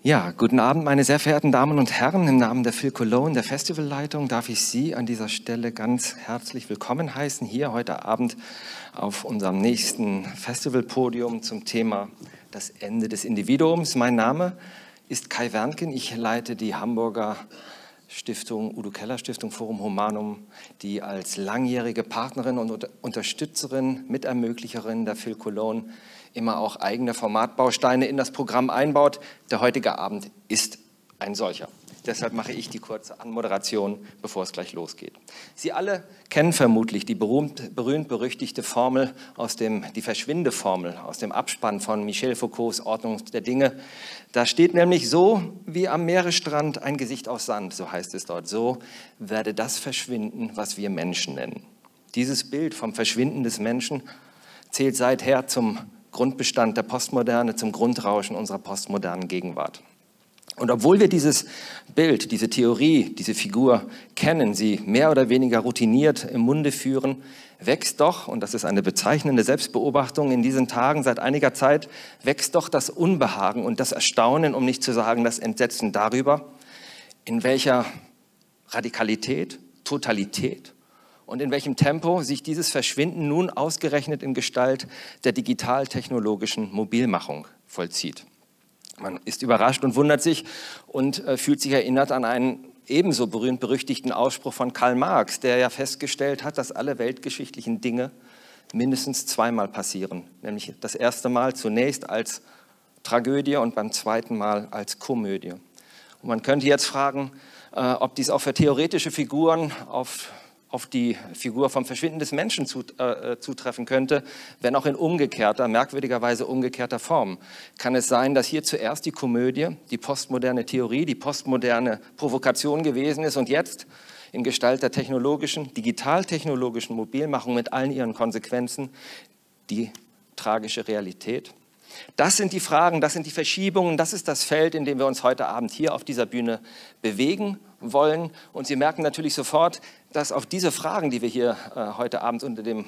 Ja, guten Abend, meine sehr verehrten Damen und Herren. Im Namen der phil.cologne, der Festivalleitung, darf ich Sie an dieser Stelle ganz herzlich willkommen heißen, hier heute Abend auf unserem nächsten Festivalpodium zum Thema das Ende des Individuums. Mein Name ist Kai Wernken, ich leite die Hamburger Stiftung, Udo Keller Stiftung Forum Humanum, die als langjährige Partnerin und Unterstützerin, Mitermöglicherin der phil.cologne immer auch eigene Formatbausteine in das Programm einbaut. Der heutige Abend ist ein solcher. Deshalb mache ich die kurze Anmoderation, bevor es gleich losgeht. Sie alle kennen vermutlich die berühmt-berüchtigte Formel die Verschwinde-Formel aus dem Abspann von Michel Foucaults Ordnung der Dinge. Da steht nämlich so wie am Meeresstrand ein Gesicht aus Sand, so heißt es dort, so werde das verschwinden, was wir Menschen nennen. Dieses Bild vom Verschwinden des Menschen zählt seither zum Grundbestand der Postmoderne, zum Grundrauschen unserer postmodernen Gegenwart. Und obwohl wir dieses Bild, diese Theorie, diese Figur kennen, sie mehr oder weniger routiniert im Munde führen, wächst doch, und das ist eine bezeichnende Selbstbeobachtung in diesen Tagen seit einiger Zeit, wächst doch das Unbehagen und das Erstaunen, um nicht zu sagen das Entsetzen darüber, in welcher Radikalität, Totalität und in welchem Tempo sich dieses Verschwinden nun ausgerechnet in Gestalt der digital-technologischen Mobilmachung vollzieht. Man ist überrascht und wundert sich und fühlt sich erinnert an einen ebenso berühmt-berüchtigten Ausspruch von Karl Marx, der ja festgestellt hat, dass alle weltgeschichtlichen Dinge mindestens zweimal passieren. Nämlich das erste Mal zunächst als Tragödie und beim zweiten Mal als Komödie. Und man könnte jetzt fragen, ob dies auch für theoretische Figuren auf die Figur vom Verschwinden des Menschen zutreffen könnte, wenn auch in merkwürdigerweise umgekehrter Form. Kann es sein, dass hier zuerst die Komödie, die postmoderne Theorie, die postmoderne Provokation gewesen ist und jetzt in Gestalt der digital-technologischen Mobilmachung mit allen ihren Konsequenzen die tragische Realität? Das sind die Fragen, das sind die Verschiebungen, das ist das Feld, in dem wir uns heute Abend hier auf dieser Bühne bewegen wollen. Und Sie merken natürlich sofort, dass auf diese Fragen, die wir hier heute Abend unter dem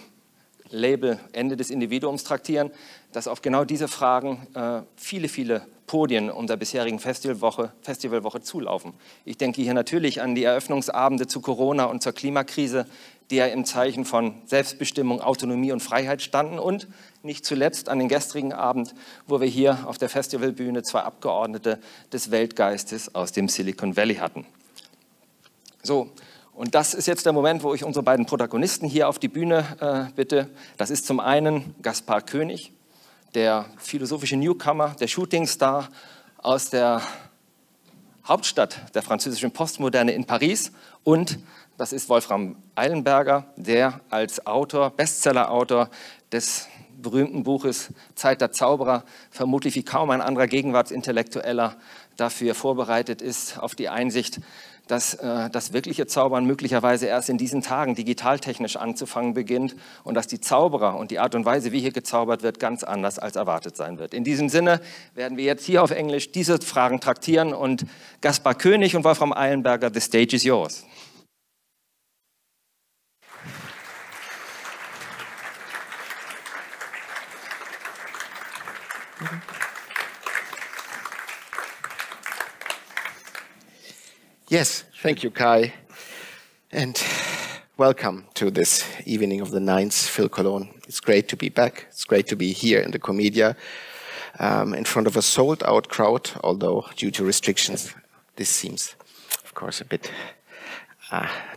Label Ende des Individuums traktieren, dass auf genau diese Fragen viele, viele Podien unserer bisherigen Festivalwoche zulaufen. Ich denke hier natürlich an die Eröffnungsabende zu Corona und zur Klimakrise, die ja im Zeichen von Selbstbestimmung, Autonomie und Freiheit standen und nicht zuletzt an den gestrigen Abend, wo wir hier auf der Festivalbühne zwei Abgeordnete des Weltgeistes aus dem Silicon Valley hatten. So, und das ist jetzt der Moment, wo ich unsere beiden Protagonisten hier auf die Bühne bitte. Das ist zum einen Gaspard Koenig, der philosophische Newcomer, der Shootingstar aus der Hauptstadt der französischen Postmoderne in Paris, und das ist Wolfram Eilenberger, der als Autor, Bestsellerautor des berühmten Buches Zeit der Zauberer vermutlich wie kaum ein anderer Gegenwartsintellektueller dafür vorbereitet ist auf die Einsicht, dass das wirkliche Zaubern möglicherweise erst in diesen Tagen digitaltechnisch anzufangen beginnt und dass die Zauberer und die Art und Weise, wie hier gezaubert wird, ganz anders als erwartet sein wird. In diesem Sinne werden wir jetzt hier auf Englisch diese Fragen traktieren und Gaspard Koenig und Wolfram Eilenberger, the stage is yours. Yes, thank you, Kai, and welcome to this evening of the 9th phil.cologne. It's great to be back. It's great to be here in the Comedia in front of a sold-out crowd, although due to restrictions, this seems, of course, a bit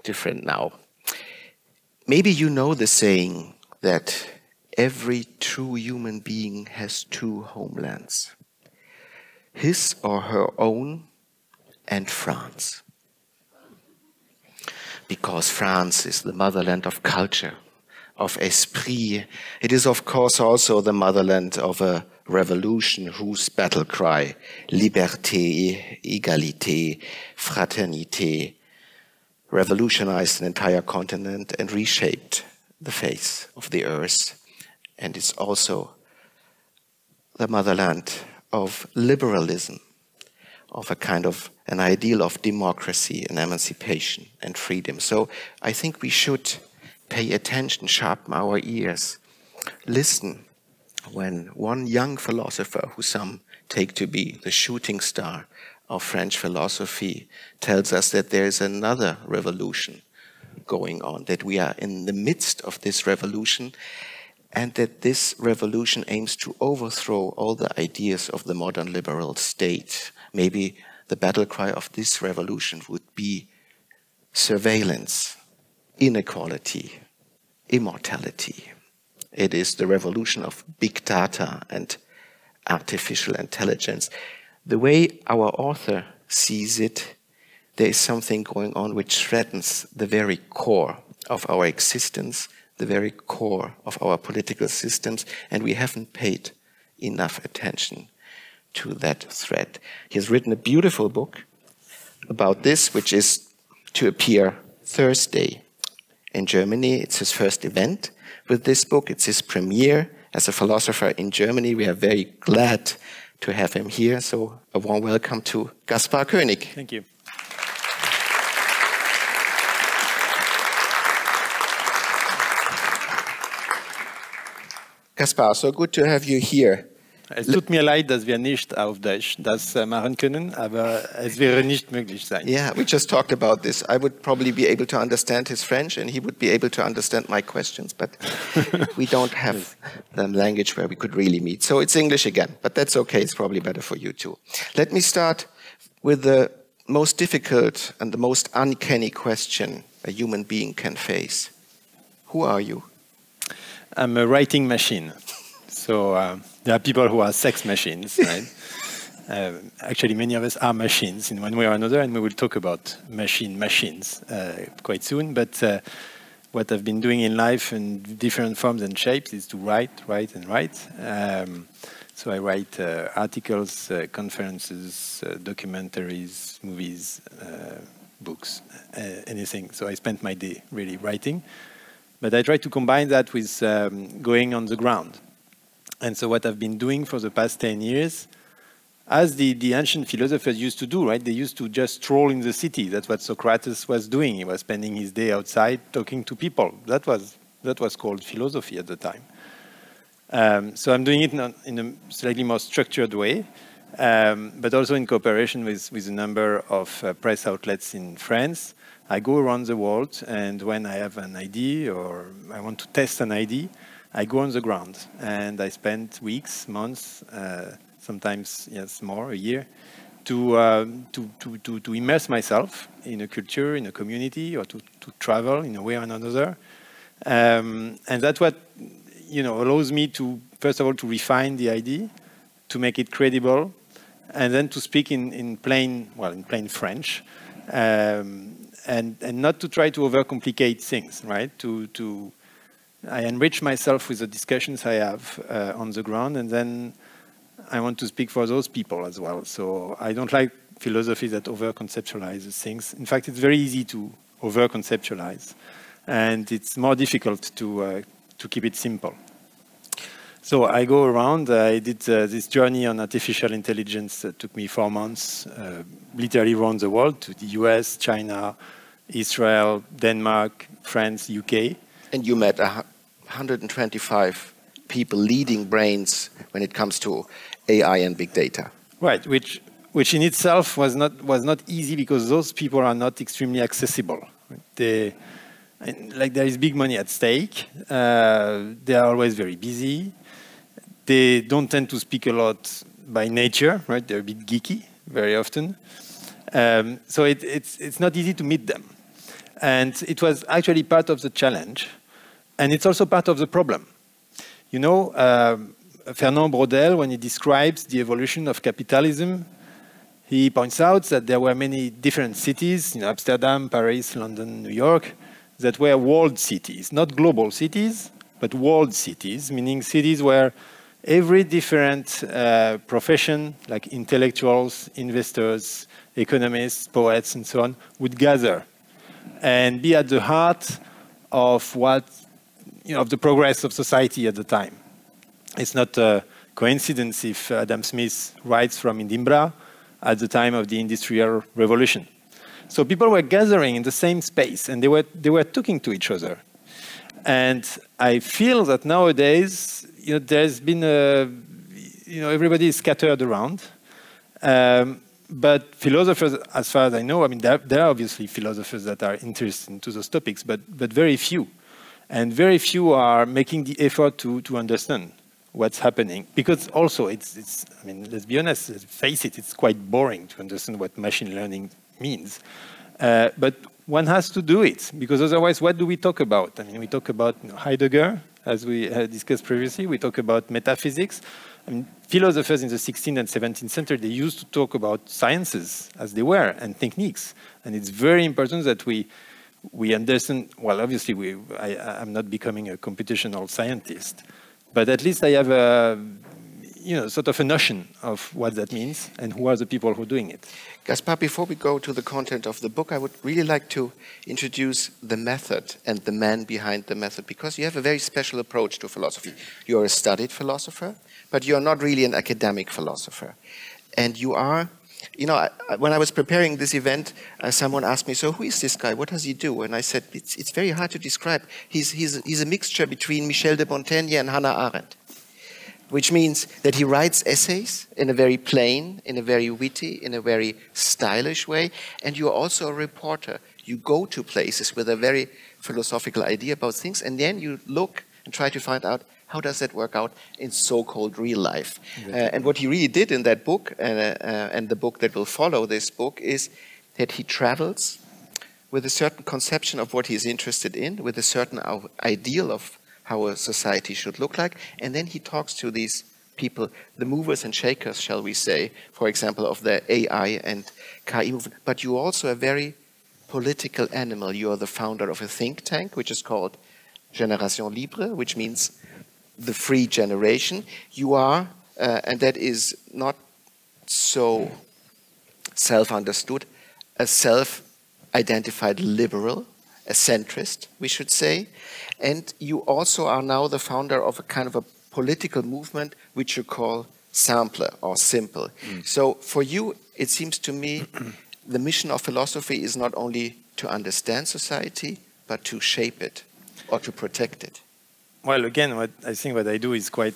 different now. Maybe you know the saying that every true human being has two homelands, his or her own and France. Because France is the motherland of culture, of esprit. It is, of course, also the motherland of a revolution whose battle cry, liberté, égalité, fraternité, revolutionized an entire continent and reshaped the face of the earth. And it's also the motherland of liberalism, of a kind of an ideal of democracy and emancipation and freedom. So I think we should pay attention, sharpen our ears, listen when one young philosopher, who some take to be the shooting star of French philosophy, tells us that there is another revolution going on, that we are in the midst of this revolution, and that this revolution aims to overthrow all the ideas of the modern liberal state. Maybe the battle cry of this revolution would be surveillance, inequality, immortality. It is the revolution of big data and artificial intelligence. The way our author sees it, there is something going on which threatens the very core of our existence, the very core of our political systems, and we haven't paid enough attention to that threat. He has written a beautiful book about this, which is to appear Thursday in Germany. It's his first event with this book. It's his premiere as a philosopher in Germany. We are very glad to have him here. So a warm welcome to Gaspard Koenig. Thank you. Gaspard, so good to have you here. Es tut mir leid, dass wir nicht auf Deutsch das machen können, aber es wäre nicht möglich sein. Yeah, we just talked about this. I would probably be able to understand his French and he would be able to understand my questions, but we don't have the language where we could really meet. So it's English again, but that's okay. It's probably better for you too. Let me start with the most difficult and the most uncanny question a human being can face. Who are you? I'm a writing machine. So there are people who are sex machines, right? Actually, many of us are machines in one way or another, and we will talk about machines quite soon. But what I've been doing in life in different forms and shapes is to write. So I write articles, conferences, documentaries, movies, books, anything. So I spent my day really writing. But I try to combine that with going on the ground. And so what I've been doing for the past 10 years, as the ancient philosophers used to do, right? They used to just stroll in the city. That's what Socrates was doing. He was spending his day outside talking to people. That was called philosophy at the time. So I'm doing it in a slightly more structured way, but also in cooperation with a number of press outlets in France. I go around the world, and when I have an idea or I want to test an idea, I go on the ground, and I spend weeks, months, sometimes yes, more, a year, to immerse myself in a culture, in a community, or to travel in a way or another. And that's what allows me to, first of all, to refine the idea, to make it credible, and then to speak in plain French. And not to try to overcomplicate things, right? I enrich myself with the discussions I have on the ground, and then I want to speak for those people as well. So I don't like philosophy that over-conceptualizes things. In fact, it's very easy to over-conceptualize, and it's more difficult to keep it simple. So I go around. I did this journey on artificial intelligence that took me 4 months, literally around the world, to the US, China, Israel, Denmark, France, UK. And you met 125 people, leading brains when it comes to AI and big data. Right, which in itself was not easy because those people are not extremely accessible. There is big money at stake. They are always very busy. They don't tend to speak a lot by nature, right? They're a bit geeky very often. So it's not easy to meet them. And it was actually part of the challenge. And it's also part of the problem. Fernand Braudel, when he describes the evolution of capitalism, he points out that there were many different cities, Amsterdam, Paris, London, New York, that were world cities, not global cities, but world cities, meaning cities where every different profession, like intellectuals, investors, economists, poets, and so on, would gather and be at the heart of the progress of society at the time. It's not a coincidence if Adam Smith writes from Edinburgh at the time of the Industrial Revolution. So people were gathering in the same space, and they were talking to each other. And I feel that nowadays, there's been everybody is scattered around. But philosophers, as far as I know, I mean, there are obviously philosophers that are interested into those topics, but very few. And very few are making the effort to understand what's happening. Because also, I mean, let's be honest, let's face it, it's quite boring to understand what machine learning means. But one has to do it, because otherwise, what do we talk about? I mean, we talk about Heidegger, as we discussed previously. We talk about metaphysics. I mean, philosophers in the 16th and 17th century, they used to talk about sciences as they were and techniques. And it's very important that we understand, well, obviously, I'm not becoming a computational scientist, but at least I have a, sort of a notion of what that means and who are the people who are doing it. Gaspard, before we go to the content of the book, I would really like to introduce the method and the man behind the method, because you have a very special approach to philosophy. You're a studied philosopher, but you're not really an academic philosopher. And you are, when I was preparing this event, someone asked me, so who is this guy? What does he do? And I said, it's very hard to describe. He's a mixture between Michel de Montaigne and Hannah Arendt, which means that he writes essays in a very plain, in a very witty, in a very stylish way. And you're also a reporter. You go to places with a very philosophical idea about things, and then you look and try to find out how does that work out in so-called real life. And what he really did in that book, and the book that will follow this book, is that he travels with a certain conception of what he's interested in, with a certain ideal of how a society should look like, and then he talks to these people, the movers and shakers, shall we say, for example, of the AI and KI movement. But you're also a very political animal. You are the founder of a think tank, which is called Génération Libre, which means the free generation. You are, and that is not so self-understood, a self-identified liberal, a centrist, we should say. And you also are now the founder of a kind of a political movement which you call sampler or simple. So for you, it seems to me, the mission of philosophy is not only to understand society, but to shape it or to protect it. Well, again, I think what I do is quite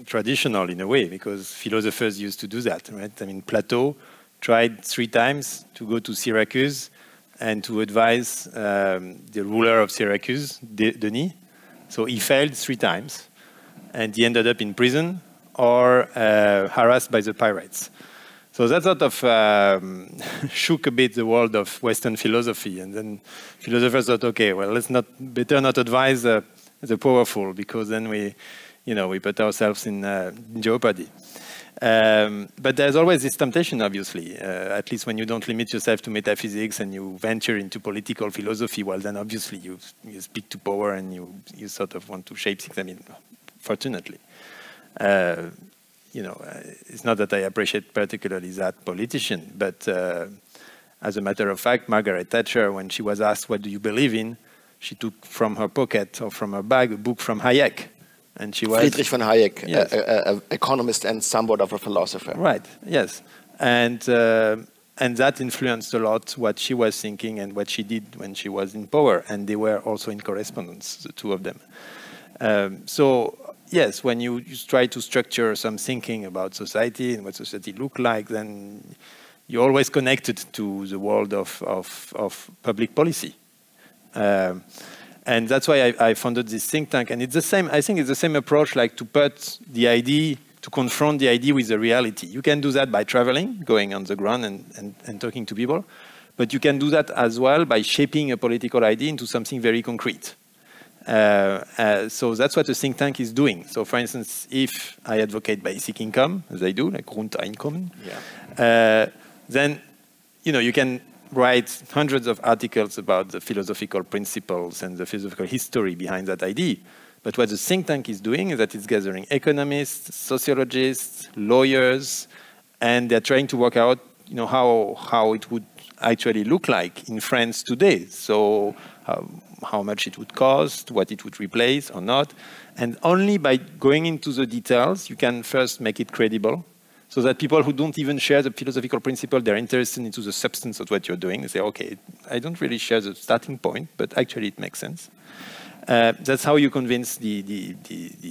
traditional in a way, because philosophers used to do that, right? I mean, Plato tried 3 times to go to Syracuse and to advise the ruler of Syracuse, Denis. So he failed 3 times, and he ended up in prison or harassed by the pirates. So that sort of shook a bit the world of Western philosophy, and then philosophers thought, okay, well, better not advise the powerful, because then we put ourselves in jeopardy. But there's always this temptation, obviously, at least when you don't limit yourself to metaphysics and you venture into political philosophy, well, then obviously you speak to power and you sort of want to shape things. I mean, fortunately. It's not that I appreciate particularly that politician, but as a matter of fact, Margaret Thatcher, when she was asked, what do you believe in? She took from her pocket or from her bag a book from Hayek. And she was Friedrich von Hayek, yes. An economist and somewhat of a philosopher. Right, yes. And that influenced a lot what she was thinking and what she did when she was in power. And they were also in correspondence, the 2 of them. So, yes, when you try to structure some thinking about society and what society look like, then you're always connected to the world of public policy. And that's why I founded this think tank. And it's the same, I think it's the same approach, like to put the idea, to confront the idea with the reality. You can do that by traveling, going on the ground and talking to people. But you can do that as well by shaping a political idea into something very concrete. So that's what a think tank is doing. So for instance, if I advocate basic income, as I do, like Grundeinkommen, then you can write hundreds of articles about the philosophical principles and the philosophical history behind that idea. But what the think tank is doing is that it's gathering economists, sociologists, lawyers, and they're trying to work out, how it would actually look like in France today. So how much it would cost, what it would replace or not. And only by going into the details, you can first make it credible, so that people who don't even share the philosophical principle, they're interested into the substance of what you're doing. They say, okay, I don't really share the starting point, but actually it makes sense. That's how you convince the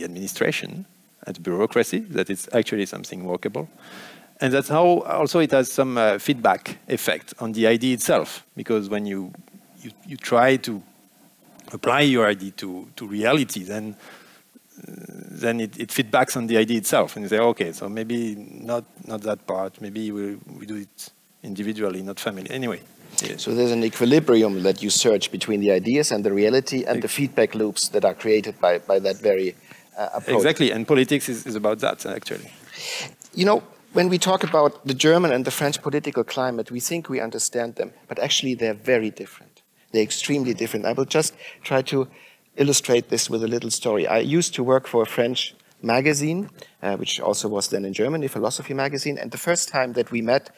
administration and bureaucracy that it's actually something workable. And that's how also it has some feedback effect on the idea itself, because when you try to apply your idea to reality, then it feedbacks on the idea itself, and you say, okay, so maybe not that part, maybe we do it individually, not family. Anyway. Yeah. So there's an equilibrium that you search between the ideas and the reality and the feedback loops that are created by that very approach. Exactly, and politics is about that, actually. You know, when we talk about the German and the French political climate, we think we understand them, but actually they're very different. They're extremely different. I will just try to illustrate this with a little story. I used to work for a French magazine, which also was then in Germany, Philosophy magazine, and the first time that we met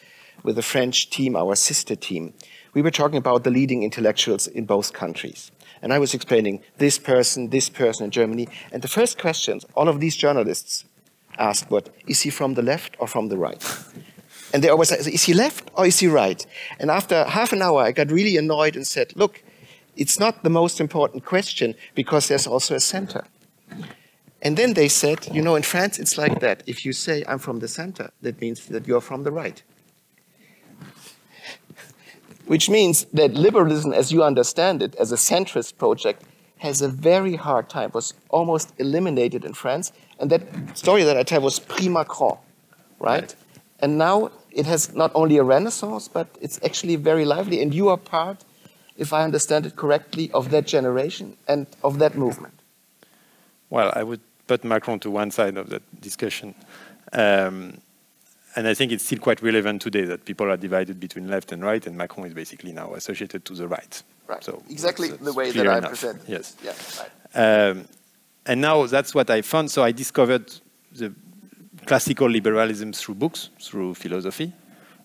with the French team, our sister team, we were talking about the leading intellectuals in both countries. And I was explaining this person in Germany, and the first questions all of these journalists asked, is he from the left or from the right? And they always said, is he left or is he right? And after half an hour, I got really annoyed and said, look, it's not the most important question because there's also a center. And then they said, you know, in France, it's like that. If you say, I'm from the center, that means that you're from the right. Which means that liberalism, as you understand it, as a centrist project, has a very hard time, was almost eliminated in France. And that story that I tell was pre-Macron, right? And now it has not only a renaissance, but it's actually very lively. And you are part, if I understand it correctly, of that generation and of that movement. Well, I would put Macron to one side of that discussion. And I think it's still quite relevant today that people are divided between left and right, and Macron is basically now associated to the right. Right. So exactly that's the way that I enough. present. Yes. Yeah, right. And now that's what I found. So I discovered the classical liberalism through books, through philosophy.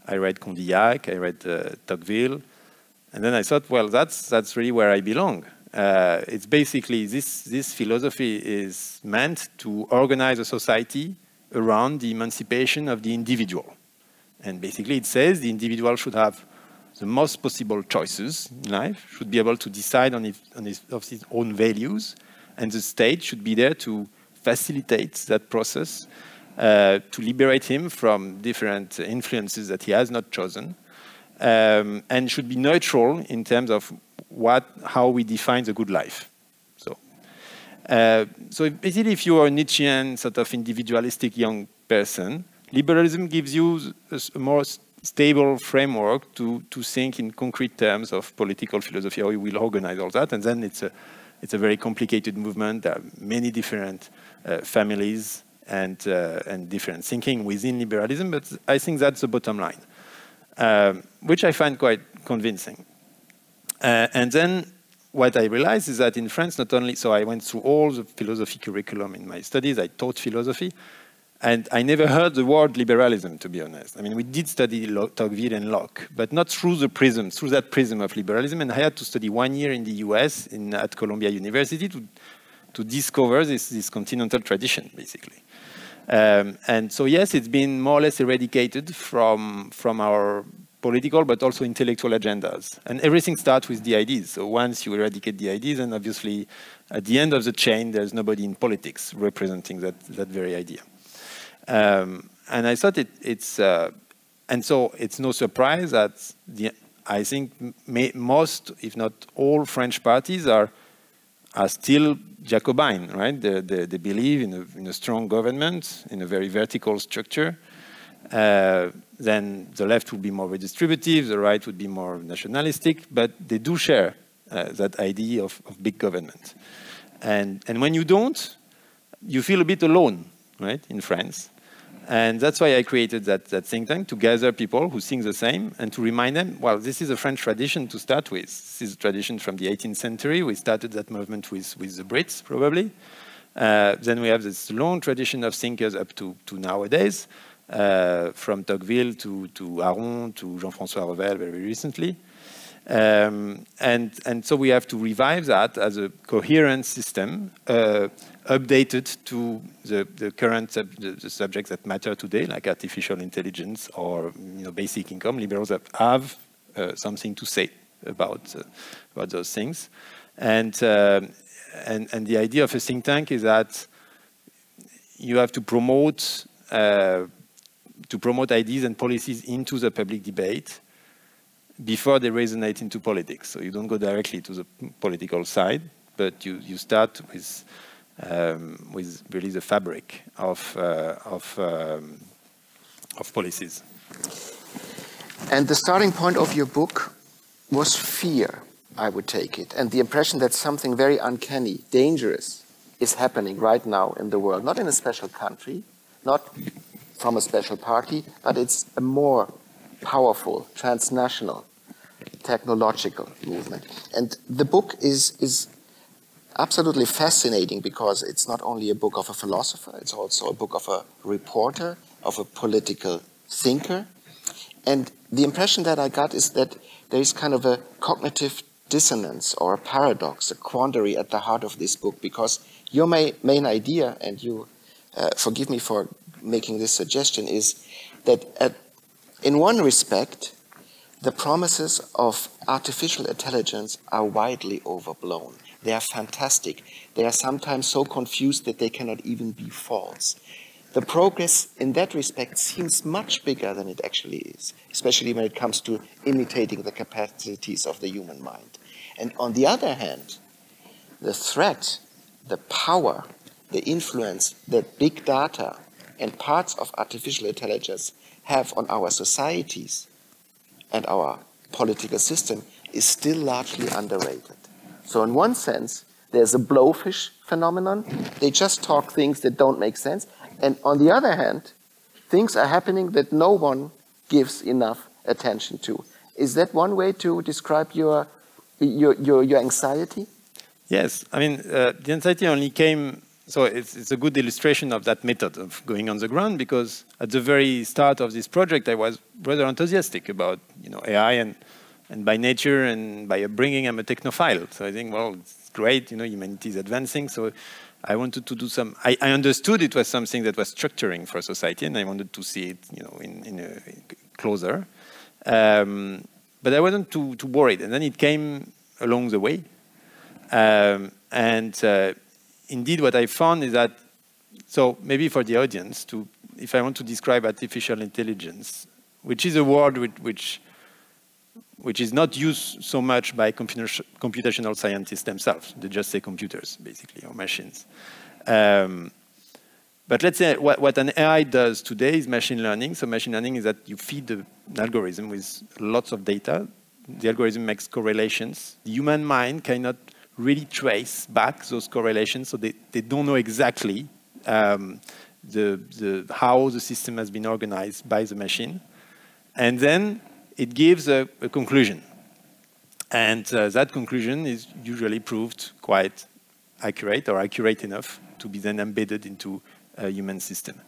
I read Condillac, I read Tocqueville, and then I thought, well, that's really where I belong. It's basically this philosophy is meant to organize a society around the emancipation of the individual. And basically it says the individual should have the most possible choices in life, should be able to decide on his own values, and the state should be there to facilitate that process, to liberate him from different influences that he has not chosen, and should be neutral in terms of how we define the good life. So basically, if you are a Nietzschean sort of individualistic young person, liberalism gives you a more stable framework to think in concrete terms of political philosophy, how you will organize all that. And then it's a very complicated movement. There are many different families and different thinking within liberalism, but I think that's the bottom line, which I find quite convincing. And then what I realized is that in France, not only, so I went through all the philosophy curriculum in my studies, I taught philosophy, and I never heard the word liberalism, to be honest. I mean, we did study Tocqueville and Locke, but not through that prism of liberalism, and I had to study 1 year in the US at Columbia University to discover this continental tradition, basically. And so yes, it's been more or less eradicated from our political but also intellectual agendas. And everything starts with the ideas. So once you eradicate the ideas, then obviously at the end of the chain, there's nobody in politics representing that very idea. And I thought and so it's no surprise that I think most, if not all, French parties are still Jacobin, right? They believe in a strong government, in a very vertical structure. Then the left would be more redistributive, the right would be more nationalistic, but they do share that idea of big government. And when you don't, you feel a bit alone, right, in France. And that's why I created that think tank, to gather people who think the same and to remind them, well, this is a French tradition to start with. This is a tradition from the 18th century. We started that movement with the Brits, probably. Then we have this long tradition of thinkers up to nowadays, from Tocqueville to Aron to Jean-François Revel very recently. And so we have to revive that as a coherent system, updated to the current the subjects that matter today, like artificial intelligence or basic income. Liberals have something to say about those things, and and the idea of a think tank is that you have to promote ideas and policies into the public debate before they resonate into politics. So you don't go directly to the political side, but you start with really the fabric of policies. And the starting point of your book was fear, I would take it, and the impression that something very uncanny, dangerous, is happening right now in the world, not in a special country, not from a special party, but it's a more powerful, transnational, technological movement. And the book is absolutely fascinating because it's not only a book of a philosopher, it's also a book of a reporter, of a political thinker. And the impression that I got is that there is kind of a cognitive dissonance or a paradox, a quandary at the heart of this book, because your main idea, and you forgive me for making this suggestion, is that in one respect, the promises of artificial intelligence are widely overblown. They are fantastic. They are sometimes so confused that they cannot even be false. The progress in that respect seems much bigger than it actually is, especially when it comes to imitating the capacities of the human mind. And on the other hand, the threat, the power, the influence that big data and parts of artificial intelligence have on our societies and our political system is still largely underrated. So in one sense, there's a blowfish phenomenon. They just talk things that don't make sense. And on the other hand, things are happening that no one gives enough attention to. Is that one way to describe your anxiety? Yes, I mean, the anxiety only came, so it's a good illustration of that method of going on the ground, because at the very start of this project, I was rather enthusiastic about, AI, and by nature and by upbringing, I'm a technophile. So I think, well, it's great, humanity is advancing, so I wanted to do some, I understood it was something that was structuring for society, and I wanted to see it, in a closer. But I wasn't too worried, and then it came along the way. Indeed, what I found is that, so maybe for the audience, if I want to describe artificial intelligence, which is a word which is not used so much by computational scientists themselves. They just say computers, basically, or machines. But let's say what an AI does today is machine learning. So machine learning is that you feed an algorithm with lots of data. The algorithm makes correlations. The human mind cannot really trace back those correlations, so they don't know exactly how the system has been organized by the machine. And then it gives a conclusion. And that conclusion is usually proved quite accurate, or accurate enough to be then embedded into a human system.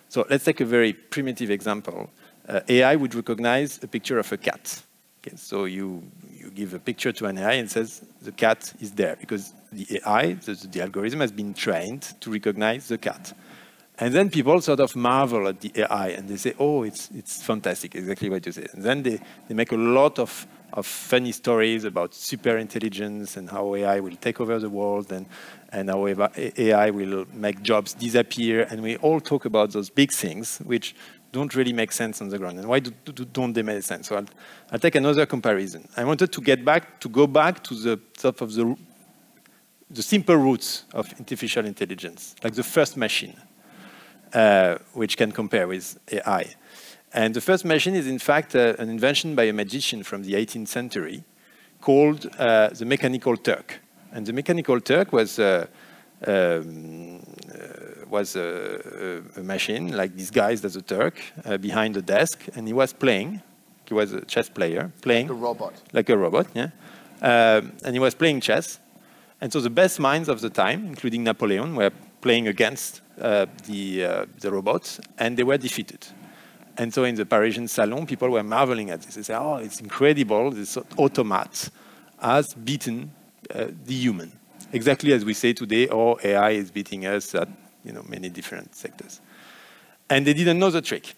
So let's take a very primitive example. AI would recognize a picture of a cat. Okay, so you give a picture to an AI and says the cat is there, because the AI, the algorithm, has been trained to recognize the cat. And then people sort of marvel at the AI, and they say, oh, it's fantastic, exactly what you said. And then they make a lot of funny stories about super intelligence and how AI will take over the world, and how AI will make jobs disappear. And we all talk about those big things, which don't really make sense on the ground. And why don't they make sense? So I'll take another comparison. I wanted to go back to the top of the simple roots of artificial intelligence, like the first machine. Which can compare with AI. And the first machine is, in fact, an invention by a magician from the 18th century called the Mechanical Turk. And the Mechanical Turk was a machine, like disguised as a Turk, behind a desk, and he was playing. He was a chess player, playing. Like a robot. Like a robot, yeah. And he was playing chess. And so the best minds of the time, including Napoleon, were playing against the robots, and they were defeated. And so in the Parisian salon, people were marveling at this. They said, oh, it's incredible, this automat has beaten the human. Exactly as we say today, oh, AI is beating us at many different sectors. And they didn't know the trick.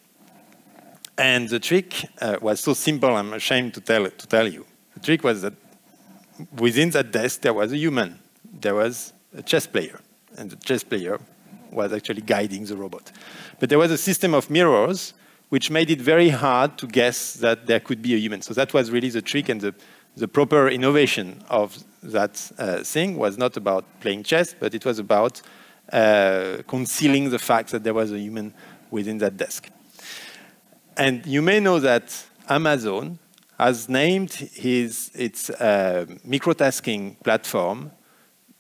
And the trick was so simple, I'm ashamed to tell you. The trick was that within that desk, there was a human there was a chess player, and the chess player was actually guiding the robot. But there was a system of mirrors which made it very hard to guess that there could be a human. So that was really the trick, and the proper innovation of that thing was not about playing chess, but it was about concealing the fact that there was a human within that desk. And you may know that Amazon has named its microtasking platform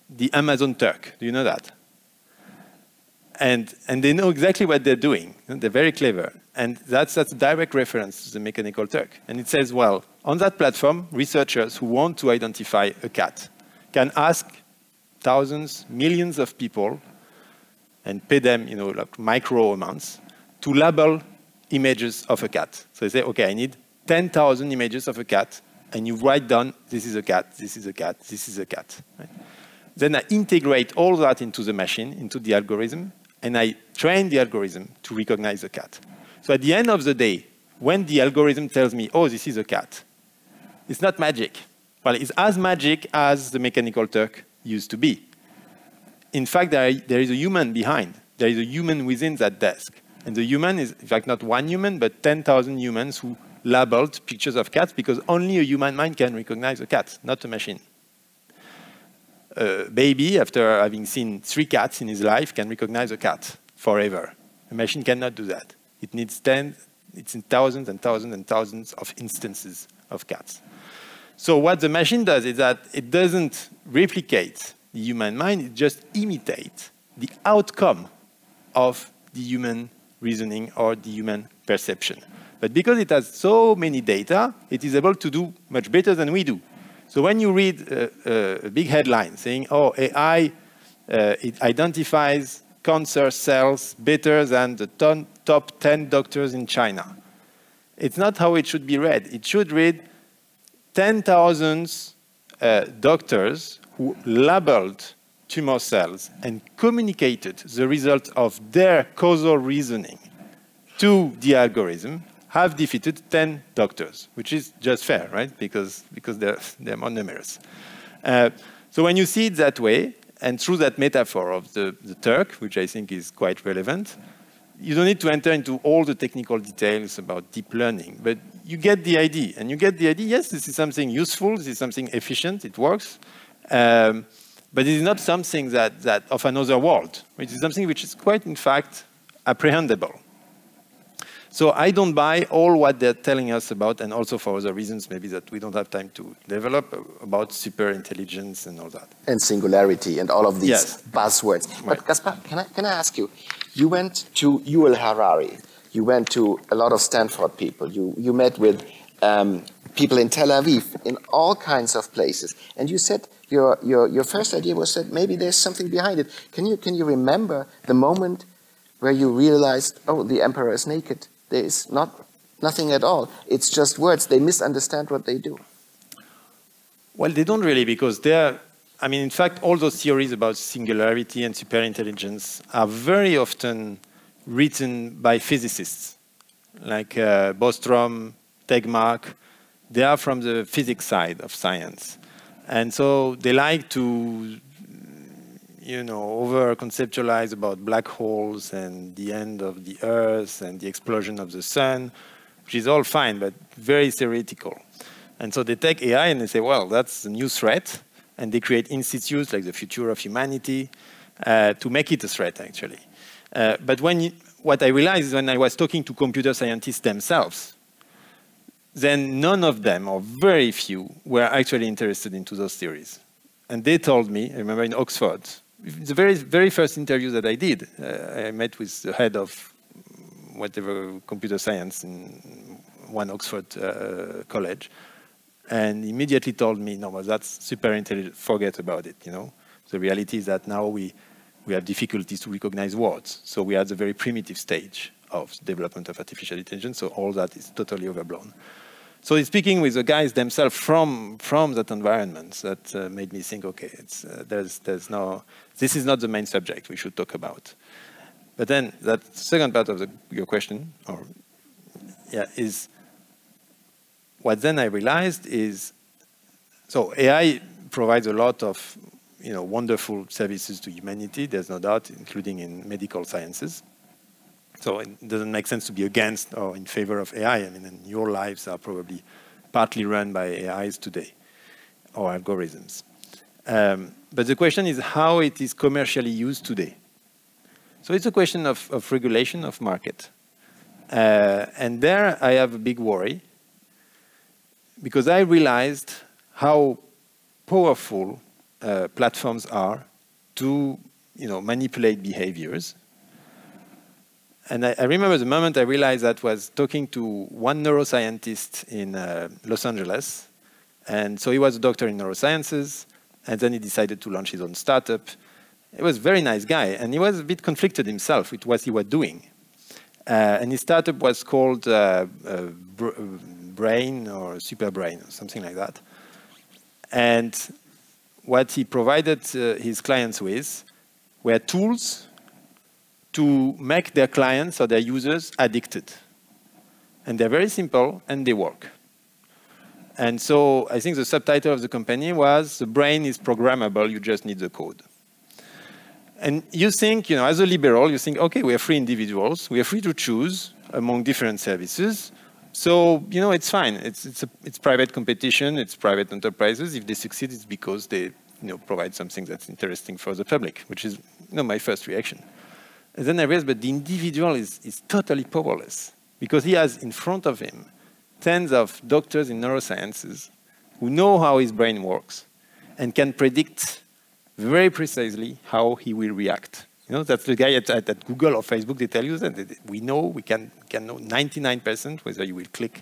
the Amazon Turk. Do you know that? And they know exactly what they're doing. They're very clever. And that's a direct reference to the Mechanical Turk. And it says, well, on that platform, researchers who want to identify a cat can ask thousands, millions of people and pay them, like micro amounts to label images of a cat. So they say, okay, I need 10,000 images of a cat, and you write down, this is a cat, this is a cat, this is a cat. Right? Then I integrate all that into the machine, into the algorithm, and I train the algorithm to recognize a cat. So at the end of the day, when the algorithm tells me, oh, this is a cat, it's not magic. Well, it's as magic as the Mechanical Turk used to be. In fact, there is a human behind. There is a human within that desk. And the human is, in fact, not one human, but 10,000 humans who labeled pictures of cats, because only a human mind can recognize a cat, not a machine. A baby, after having seen 3 cats in his life, can recognize a cat forever. A machine cannot do that. It needs it's in thousands and thousands and thousands of instances of cats. So what the machine does is that it doesn't replicate the human mind, it just imitates the outcome of the human reasoning or the human perception. But because it has so many data, it is able to do much better than we do. So when you read a big headline saying, oh, AI, it identifies cancer cells better than the top 10 doctors in China, it's not how it should be read. It should read 10,000 doctors who labeled tumor cells and communicated the result of their causal reasoning to the algorithm have defeated 10 doctors, which is just fair, right? Because they're more numerous. So when you see it that way, and through that metaphor of the Turk, which I think is quite relevant, you don't need to enter into all the technical details about deep learning, but you get the idea. And you get the idea, yes, this is something useful, this is something efficient, it works, but it is not something that of another world. It is something which is quite, in fact, apprehendable. So I don't buy all what they're telling us about, and also for other reasons, maybe that we don't have time to develop, about super intelligence and all that. And singularity and all of these buzzwords. Right. But Gaspard, can I ask you, you went to UL Harari, you went to a lot of Stanford people, you met with people in Tel Aviv, in all kinds of places, and you said your first idea was that maybe there's something behind it. Can you remember the moment where you realized, oh, the emperor is naked? There is nothing at all. It's just words. They misunderstand what they do. Well, they don't really, because in fact, all those theories about singularity and superintelligence are very often written by physicists, like Bostrom, Tegmark. They are from the physics side of science. And so they like to over-conceptualize about black holes and the end of the Earth and the explosion of the sun, which is all fine, but very theoretical. And so they take AI and they say, well, that's a new threat, and they create institutes like the Future of Humanity to make it a threat, actually. But what I realized is when I was talking to computer scientists themselves, then none of them, or very few, were actually interested into those theories. And they told me, I remember in Oxford, the very, very first interview that I did, I met with the head of whatever computer science in one Oxford college, and immediately told me, no, well, that's super intelligent, forget about it, The reality is that now we have difficulties to recognize words, so we are at the very primitive stage of development of artificial intelligence, so all that is totally overblown. So speaking with the guys themselves from that environment, that made me think, okay, this is not the main subject we should talk about. But then that second part of your question, is what then I realized is, so AI provides a lot of wonderful services to humanity, there's no doubt, including in medical sciences. So it doesn't make sense to be against or in favor of AI. I mean, and your lives are probably partly run by AIs today, or algorithms. But the question is how it is commercially used today. So it's a question of regulation of market. And there I have a big worry, because I realized how powerful platforms are to manipulate behaviors. And I remember the moment I realized that was talking to one neuroscientist in Los Angeles. And so he was a doctor in neurosciences, and then he decided to launch his own startup. He was a very nice guy, and he was a bit conflicted himself with what he was doing. And his startup was called Brain or Super Brain or something like that. And what he provided his clients with were tools to make their clients or their users addicted. And they're very simple, and they work. And so I think the subtitle of the company was, the brain is programmable, you just need the code. And you think, as a liberal, you think, okay, we are free individuals, we are free to choose among different services, so, it's fine. It's private competition, it's private enterprises. If they succeed, it's because they, provide something that's interesting for the public, which is, my first reaction. And then I realized, but the individual is totally powerless, because he has in front of him tens of doctors in neurosciences who know how his brain works and can predict very precisely how he will react. That's the guy at Google or Facebook, they tell you that we can know 99% whether you will click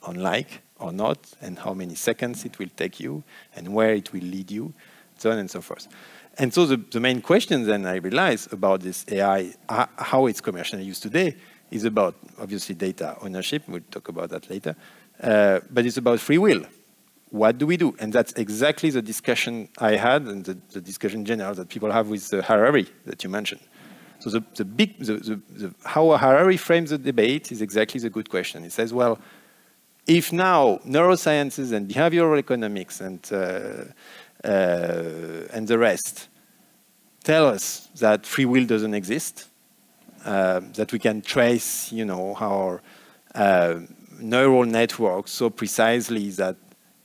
on like or not, and how many seconds it will take you, and where it will lead you, so on and so forth. And so the main question then I realized about this AI, how it's commercially used today, is about, obviously, data ownership. We'll talk about that later. But it's about free will. What do we do? And that's exactly the discussion I had, and the discussion in general that people have with Harari that you mentioned. So how Harari frames the debate is exactly the good question. He says, well, if now neurosciences and behavioral economics and the rest tell us that free will doesn't exist, that we can trace, our neural networks so precisely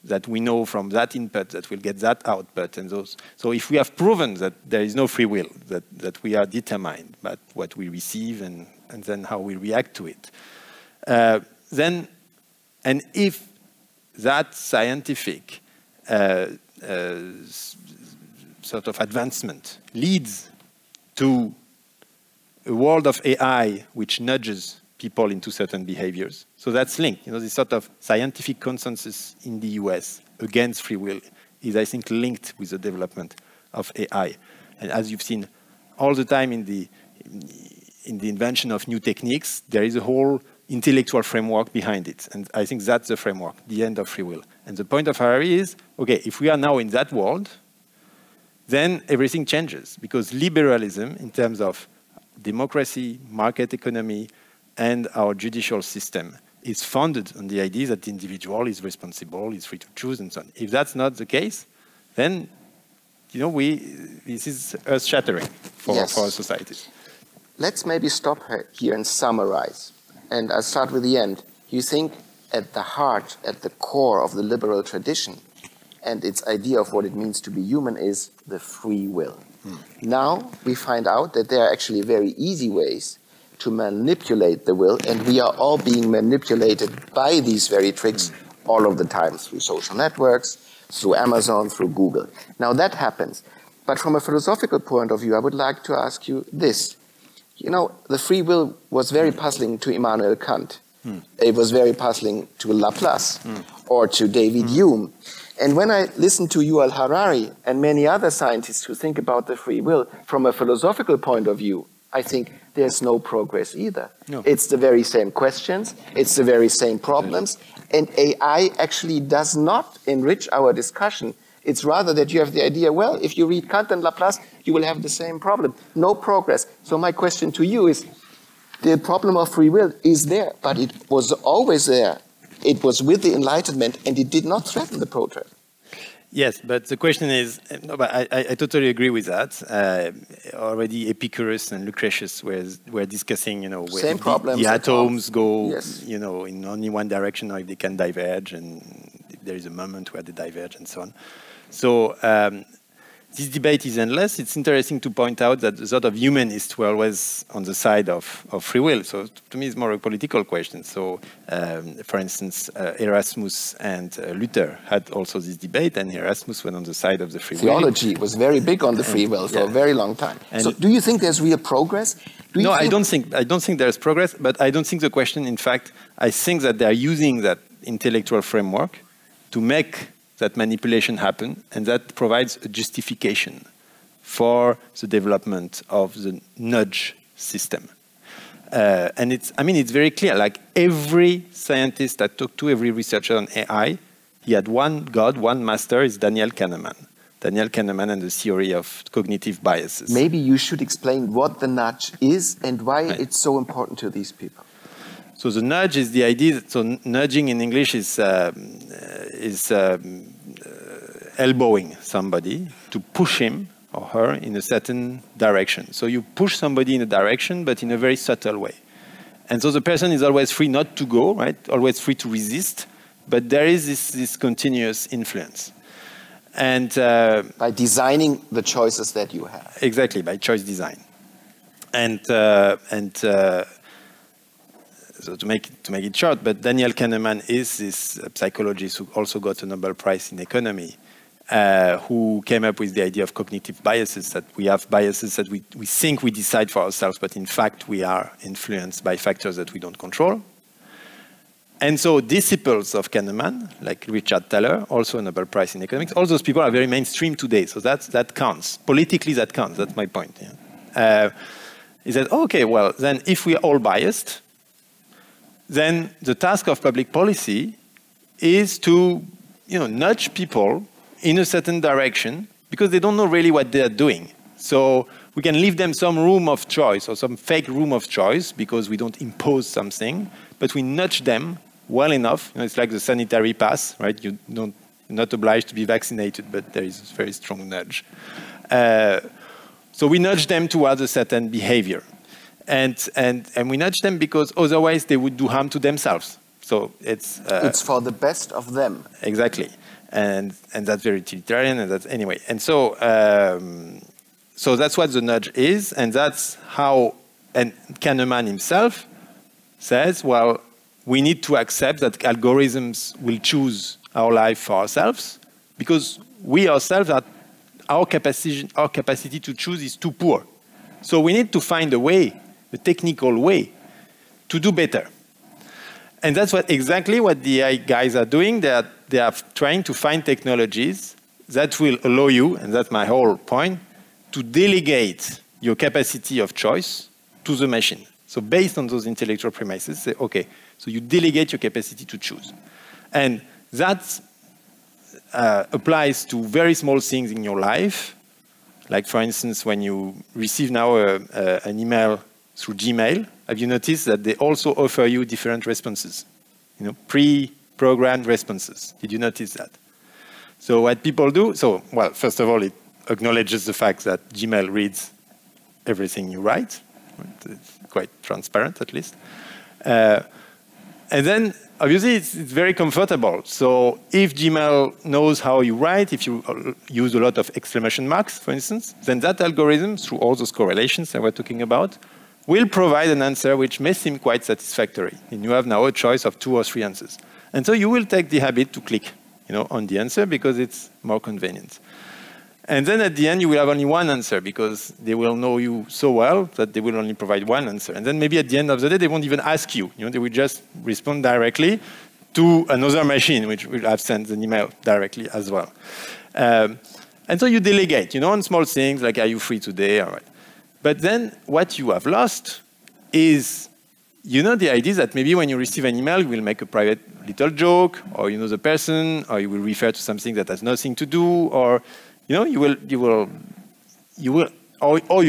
that we know from that input that we'll get that output, and those. So if we have proven that there is no free will, that we are determined by what we receive and then how we react to it, then, and if that scientific sort of advancement leads to a world of AI which nudges people into certain behaviors. So that's linked. This sort of scientific consensus in the US against free will is, I think, linked with the development of AI. And as you've seen all the time in the invention of new techniques, there is a whole intellectual framework behind it. And I think that's the framework, the end of free will. And the point of Harari is, okay, if we are now in that world, then everything changes, because liberalism, in terms of democracy, market economy, and our judicial system, is founded on the idea that the individual is responsible, is free to choose, and so on. If that's not the case, then this is earth-shattering for our societies. Let's maybe stop here and summarize. And I'll start with the end. You think at the heart, at the core of the liberal tradition, and its idea of what it means to be human is the free will. Now we find out that there are actually very easy ways to manipulate the will, and we are all being manipulated by these very tricks all of the time, through social networks, through Amazon, through Google. Now that happens. But from a philosophical point of view, I would like to ask you this. The free will was very puzzling to Immanuel Kant. It was very puzzling to Laplace or to David Hume. And when I listen to Yuval Harari and many other scientists who think about the free will from a philosophical point of view, I think there's no progress either. No. It's the very same questions, it's the very same problems, and AI actually does not enrich our discussion. It's rather that you have the idea, well, if you read Kant and Laplace, you will have the same problem. No progress. So my question to you is, the problem of free will is there, but it was always there. It was with the Enlightenment, and it did not threaten the progress. Yes, but the question is, no, but I totally agree with that. Already Epicurus and Lucretius were discussing, you know, where the atoms go, yes, you know, in only one direction, or if they can diverge, and if there is a moment where they diverge, and so on. So this debate is endless. It's interesting to point out that the sort of humanists were always on the side of free will. So to me, it's more a political question. So, for instance, Erasmus and Luther had also this debate, and Erasmus went on the side of the free will. Theology was very big on the free will for a very long time. And so, do you think there's real progress? No, I don't think there's progress, but I don't think the question. In fact, I think that they are using that intellectual framework to make that manipulation happen, and that provides a justification for the development of the nudge system. And it's very clear, like every scientist I talked to, every researcher on AI, he had one god, one master, is Daniel Kahneman. Daniel Kahneman and the theory of cognitive biases. Maybe you should explain what the nudge is and why it's so important to these people. So the nudge is the idea. So nudging in English is elbowing somebody to push him or her in a certain direction. So you push somebody in a direction, but in a very subtle way. And so the person is always free not to go, right? Always free to resist, but there is this continuous influence. And by designing the choices that you have. Exactly, by choice design. So to make it short, but Daniel Kahneman is this psychologist who also got a Nobel Prize in economy, who came up with the idea of cognitive biases, that we have biases that we think we decide for ourselves, but in fact we are influenced by factors that we don't control. And so disciples of Kahneman, like Richard Thaler, also a Nobel Prize in economics, all those people are very mainstream today, so that counts. Politically that counts, that's my point. Yeah. He said, okay, well, then if we are all biased, then the task of public policy is to, nudge people in a certain direction because they don't know really what they are doing. So we can leave them some room of choice or some fake room of choice because we don't impose something, but we nudge them well enough. It's like the sanitary pass, right? You're not obliged to be vaccinated, but there is a very strong nudge. So we nudge them towards a certain behavior. And we nudge them because otherwise they would do harm to themselves. So it's for the best of them. Exactly, and that's very utilitarian, and that's anyway. And so so that's what the nudge is, and that's how. And Kahneman himself says, well, we need to accept that algorithms will choose our life for ourselves because we ourselves our capacity to choose is too poor. So we need to find a way, a technical way, to do better. And that's exactly what the AI guys are doing. They are trying to find technologies that will allow you, and that's my whole point, to delegate your capacity of choice to the machine. So based on those intellectual premises, say, okay, so you delegate your capacity to choose. And that applies to very small things in your life. Like, for instance, when you receive now an email through Gmail, have you noticed that they also offer you different responses? Pre-programmed responses. Did you notice that? So what people do, well, first of all, it acknowledges the fact that Gmail reads everything you write. It's quite transparent, at least. And then, obviously, it's very comfortable. So if Gmail knows how you write, if you use a lot of exclamation marks, for instance, then that algorithm, through all those correlations that we're talking about, will provide an answer which may seem quite satisfactory. And you have now a choice of 2 or 3 answers. And so you will take the habit to click on the answer because it's more convenient. And then at the end, you will have only one answer because they will know you so well that they will only provide one answer. And then maybe at the end of the day, they won't even ask you. They will just respond directly to another machine, which will have sent an email directly as well. And so you delegate, on small things like, are you free today? All right. But then what you have lost is, the idea that maybe when you receive an email, you will make a private little joke, or you know the person, or you will refer to something that has nothing to do, or you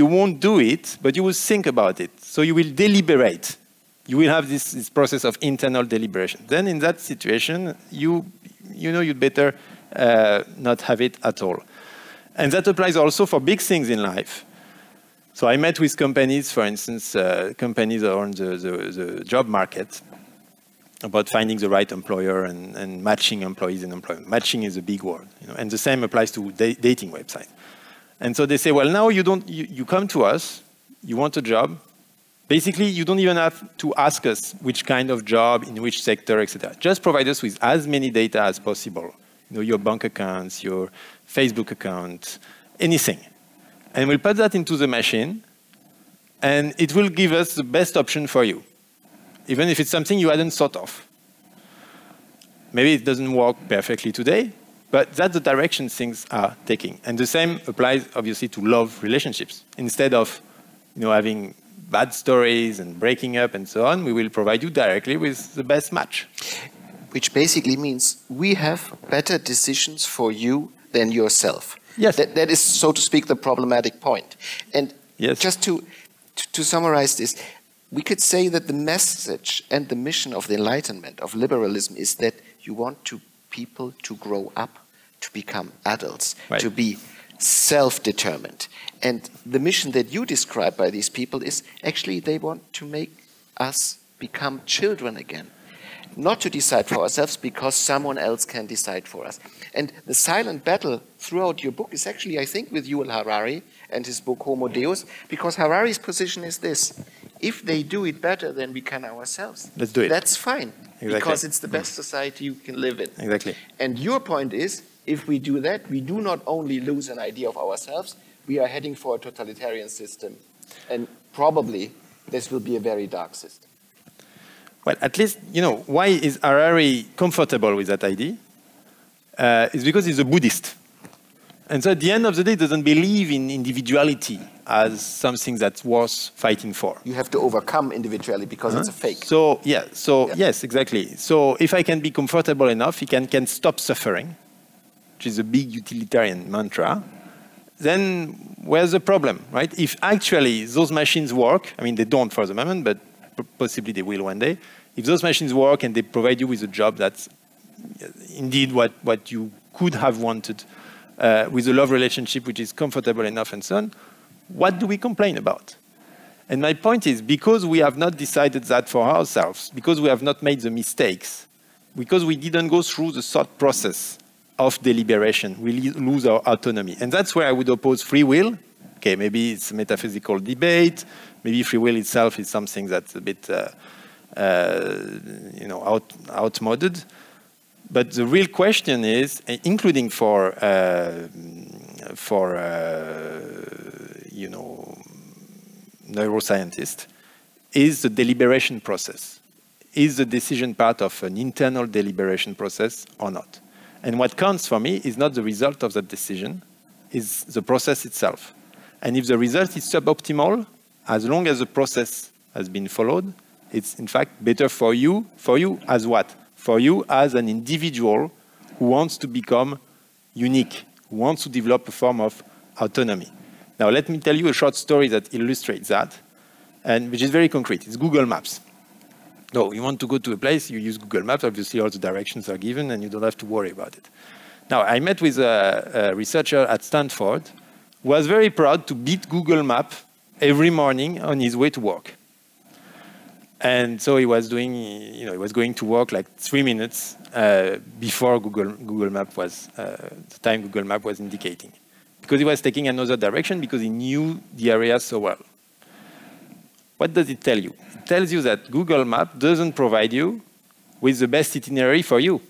won't do it, but you will think about it. So you will deliberate. You will have this process of internal deliberation. Then in that situation, you'd better not have it at all. And that applies also for big things in life. So I met with companies, for instance, companies around the job market, about finding the right employer and matching employees in employment. Matching is a big word, you know, and the same applies to dating websites. And so they say, well, now you come to us, you want a job. Basically, you don't even have to ask us which kind of job, in which sector, etc. Just provide us with as many data as possible. You know, your bank accounts, your Facebook account, anything. And we'll put that into the machine, and it will give us the best option for you, even if it's something you hadn't thought of. Maybe it doesn't work perfectly today, but that's the direction things are taking. And the same applies, obviously, to love relationships. Instead of, you know, having bad stories and breaking up and so on, we will provide you directly with the best match. Which basically means we have better decisions for you than yourself. Yes. That is, so to speak, the problematic point. And yes. Just to summarize this, we could say that the message and the mission of the Enlightenment, of liberalism, is that you want people to grow up, to become adults, right. to be self-determined. And the mission that you describe by these people is actually they want to make us become children again. Not to decide for ourselves because someone else can decide for us. And the silent battle throughout your book is actually, I think, with Yuval Harari and his book Homo Deus, because Harari's position is this: if they do it better than we can ourselves, let's do it. That's fine, exactly. Because it's the best society you can live in. Exactly. And your point is, if we do that, we do not only lose an idea of ourselves, we are heading for a totalitarian system. And probably this will be a very dark system. Well, at least, you know, why is Harari comfortable with that idea? It's because he's a Buddhist. And so at the end of the day, he doesn't believe in individuality as something that's worth fighting for. You have to overcome individuality because it's a fake. So, yeah, yes, exactly. So if I can be comfortable enough, he can stop suffering, which is a big utilitarian mantra, then where's the problem, right? If actually those machines work, I mean, they don't for the moment, but possibly they will one day. If those machines work and they provide you with a job that's indeed what you could have wanted, with a love relationship which is comfortable enough and so on, what do we complain about? And my point is, because we have not decided that for ourselves, because we have not made the mistakes, because we didn't go through the thought process of deliberation, we lose our autonomy. And that's where I would oppose free will. Okay, maybe it's a metaphysical debate. Maybe free will itself is something that's a bit, you know, outmoded. But the real question is, including for you know, neuroscientists, is the deliberation process. Is the decision part of an internal deliberation process or not? And what counts for me is not the result of that decision, is the process itself. And if the result is suboptimal, as long as the process has been followed, it's in fact better for you as what? For you as an individual who wants to become unique, who wants to develop a form of autonomy. Now, let me tell you a short story that illustrates that, and which is very concrete. It's Google Maps. So you want to go to a place, you use Google Maps. Obviously, all the directions are given, and you don't have to worry about it. Now, I met with a researcher at Stanford who was very proud to beat Google Maps every morning on his way to work. And so he was doing, you know, he was going to work like 3 minutes before Google Map was, the time Google Map was indicating. Because he was taking another direction because he knew the area so well. What does it tell you? It tells you that Google Map doesn't provide you with the best itinerary for you.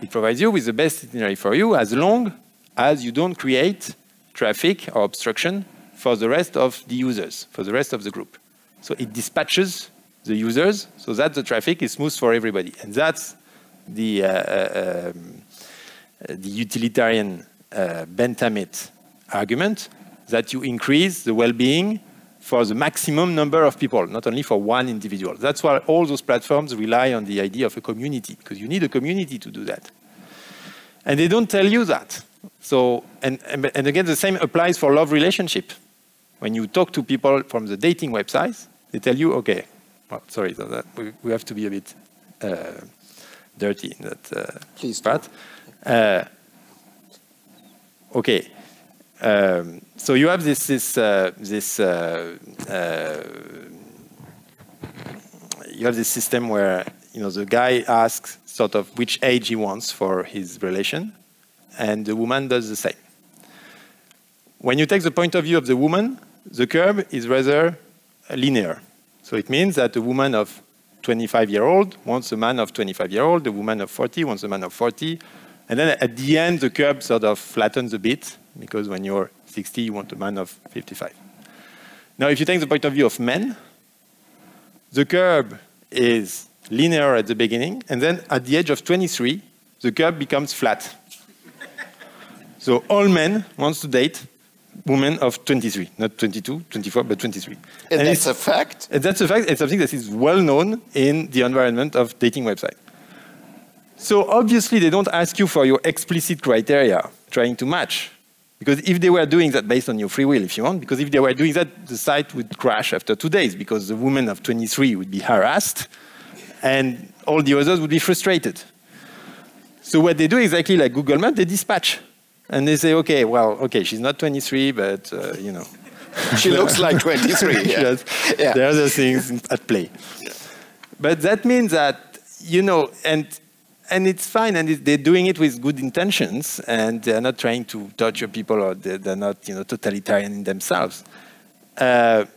It provides you with the best itinerary for you as long as you don't create traffic or obstruction for the rest of the users, for the rest of the group. So it dispatches the users so that the traffic is smooth for everybody. And that's the utilitarian Benthamite argument, that you increase the well-being for the maximum number of people, not only for one individual. That's why all those platforms rely on the idea of a community, because you need a community to do that. And they don't tell you that. So, and again, the same applies for love relationship. When you talk to people from the dating websites, they tell you, okay, well, sorry, we have to be a bit dirty in that Please part. Okay. So you have this system where the guy asks sort of which age he wants for his relation, and the woman does the same. When you take the point of view of the woman, the curve is rather linear. So it means that a woman of 25-year-old wants a man of 25-year-old, a woman of 40 wants a man of 40, and then at the end the curve sort of flattens a bit, because when you're 60 you want a man of 55. Now if you take the point of view of men, the curve is linear at the beginning, and then at the age of 23 the curve becomes flat. So all men want to date women of 23, not 22, 24, but 23. And that's a fact? And that's a fact. It's something that is well known in the environment of dating websites. So obviously they don't ask you for your explicit criteria trying to match. Because if they were doing that based on your free will, if you want, because if they were doing that, the site would crash after 2 days, because the woman of 23 would be harassed and all the others would be frustrated. So what they do exactly like Google Maps, they dispatch. And they say, okay, well, okay, she's not 23, but, She looks like 23. Yeah. Yeah. There are other things at play. Yeah. But that means that, and it's fine, and they're doing it with good intentions, and they're not trying to torture people, or they're not, totalitarian in themselves. But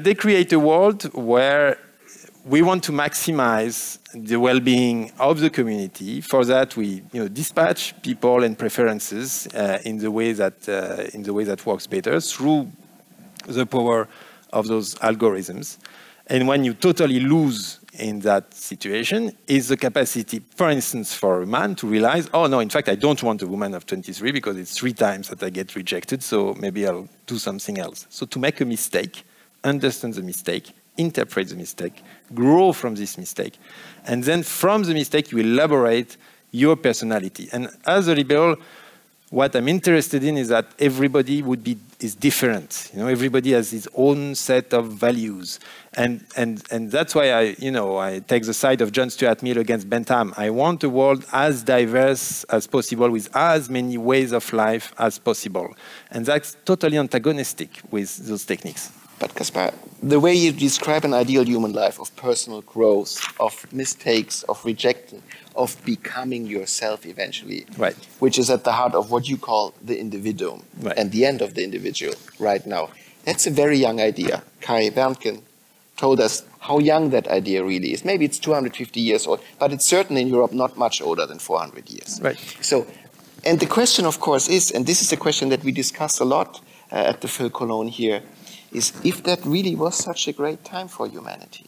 they create a world where we want to maximize the well-being of the community. For that, we dispatch people and preferences in the way that works better through the power of those algorithms. And when you totally lose in that situation is the capacity, for instance, for a man to realize, oh no, in fact, I don't want a woman of 23 because it's 3 times that I get rejected, so maybe I'll do something else. So to make a mistake, understand the mistake, interpret the mistake, grow from this mistake, and then from the mistake you elaborate your personality. And as a liberal, what I'm interested in is that everybody is different. Everybody has his own set of values, and that's why I take the side of John Stuart Mill against Bentham. I want a world as diverse as possible, with as many ways of life as possible, and that's totally antagonistic with those techniques. But Gaspard, the way you describe an ideal human life of personal growth, of mistakes, of rejecting, of becoming yourself eventually, right, which is at the heart of what you call the individuum, right, and the end of the individual right now. That's a very young idea. Kai Bernken told us how young that idea really is. Maybe it's 250 years old, but it's certainly in Europe not much older than 400 years. Right. So, and the question, of course, is, and this is a question that we discuss a lot at the phil.cologne here, is if that really was such a great time for humanity.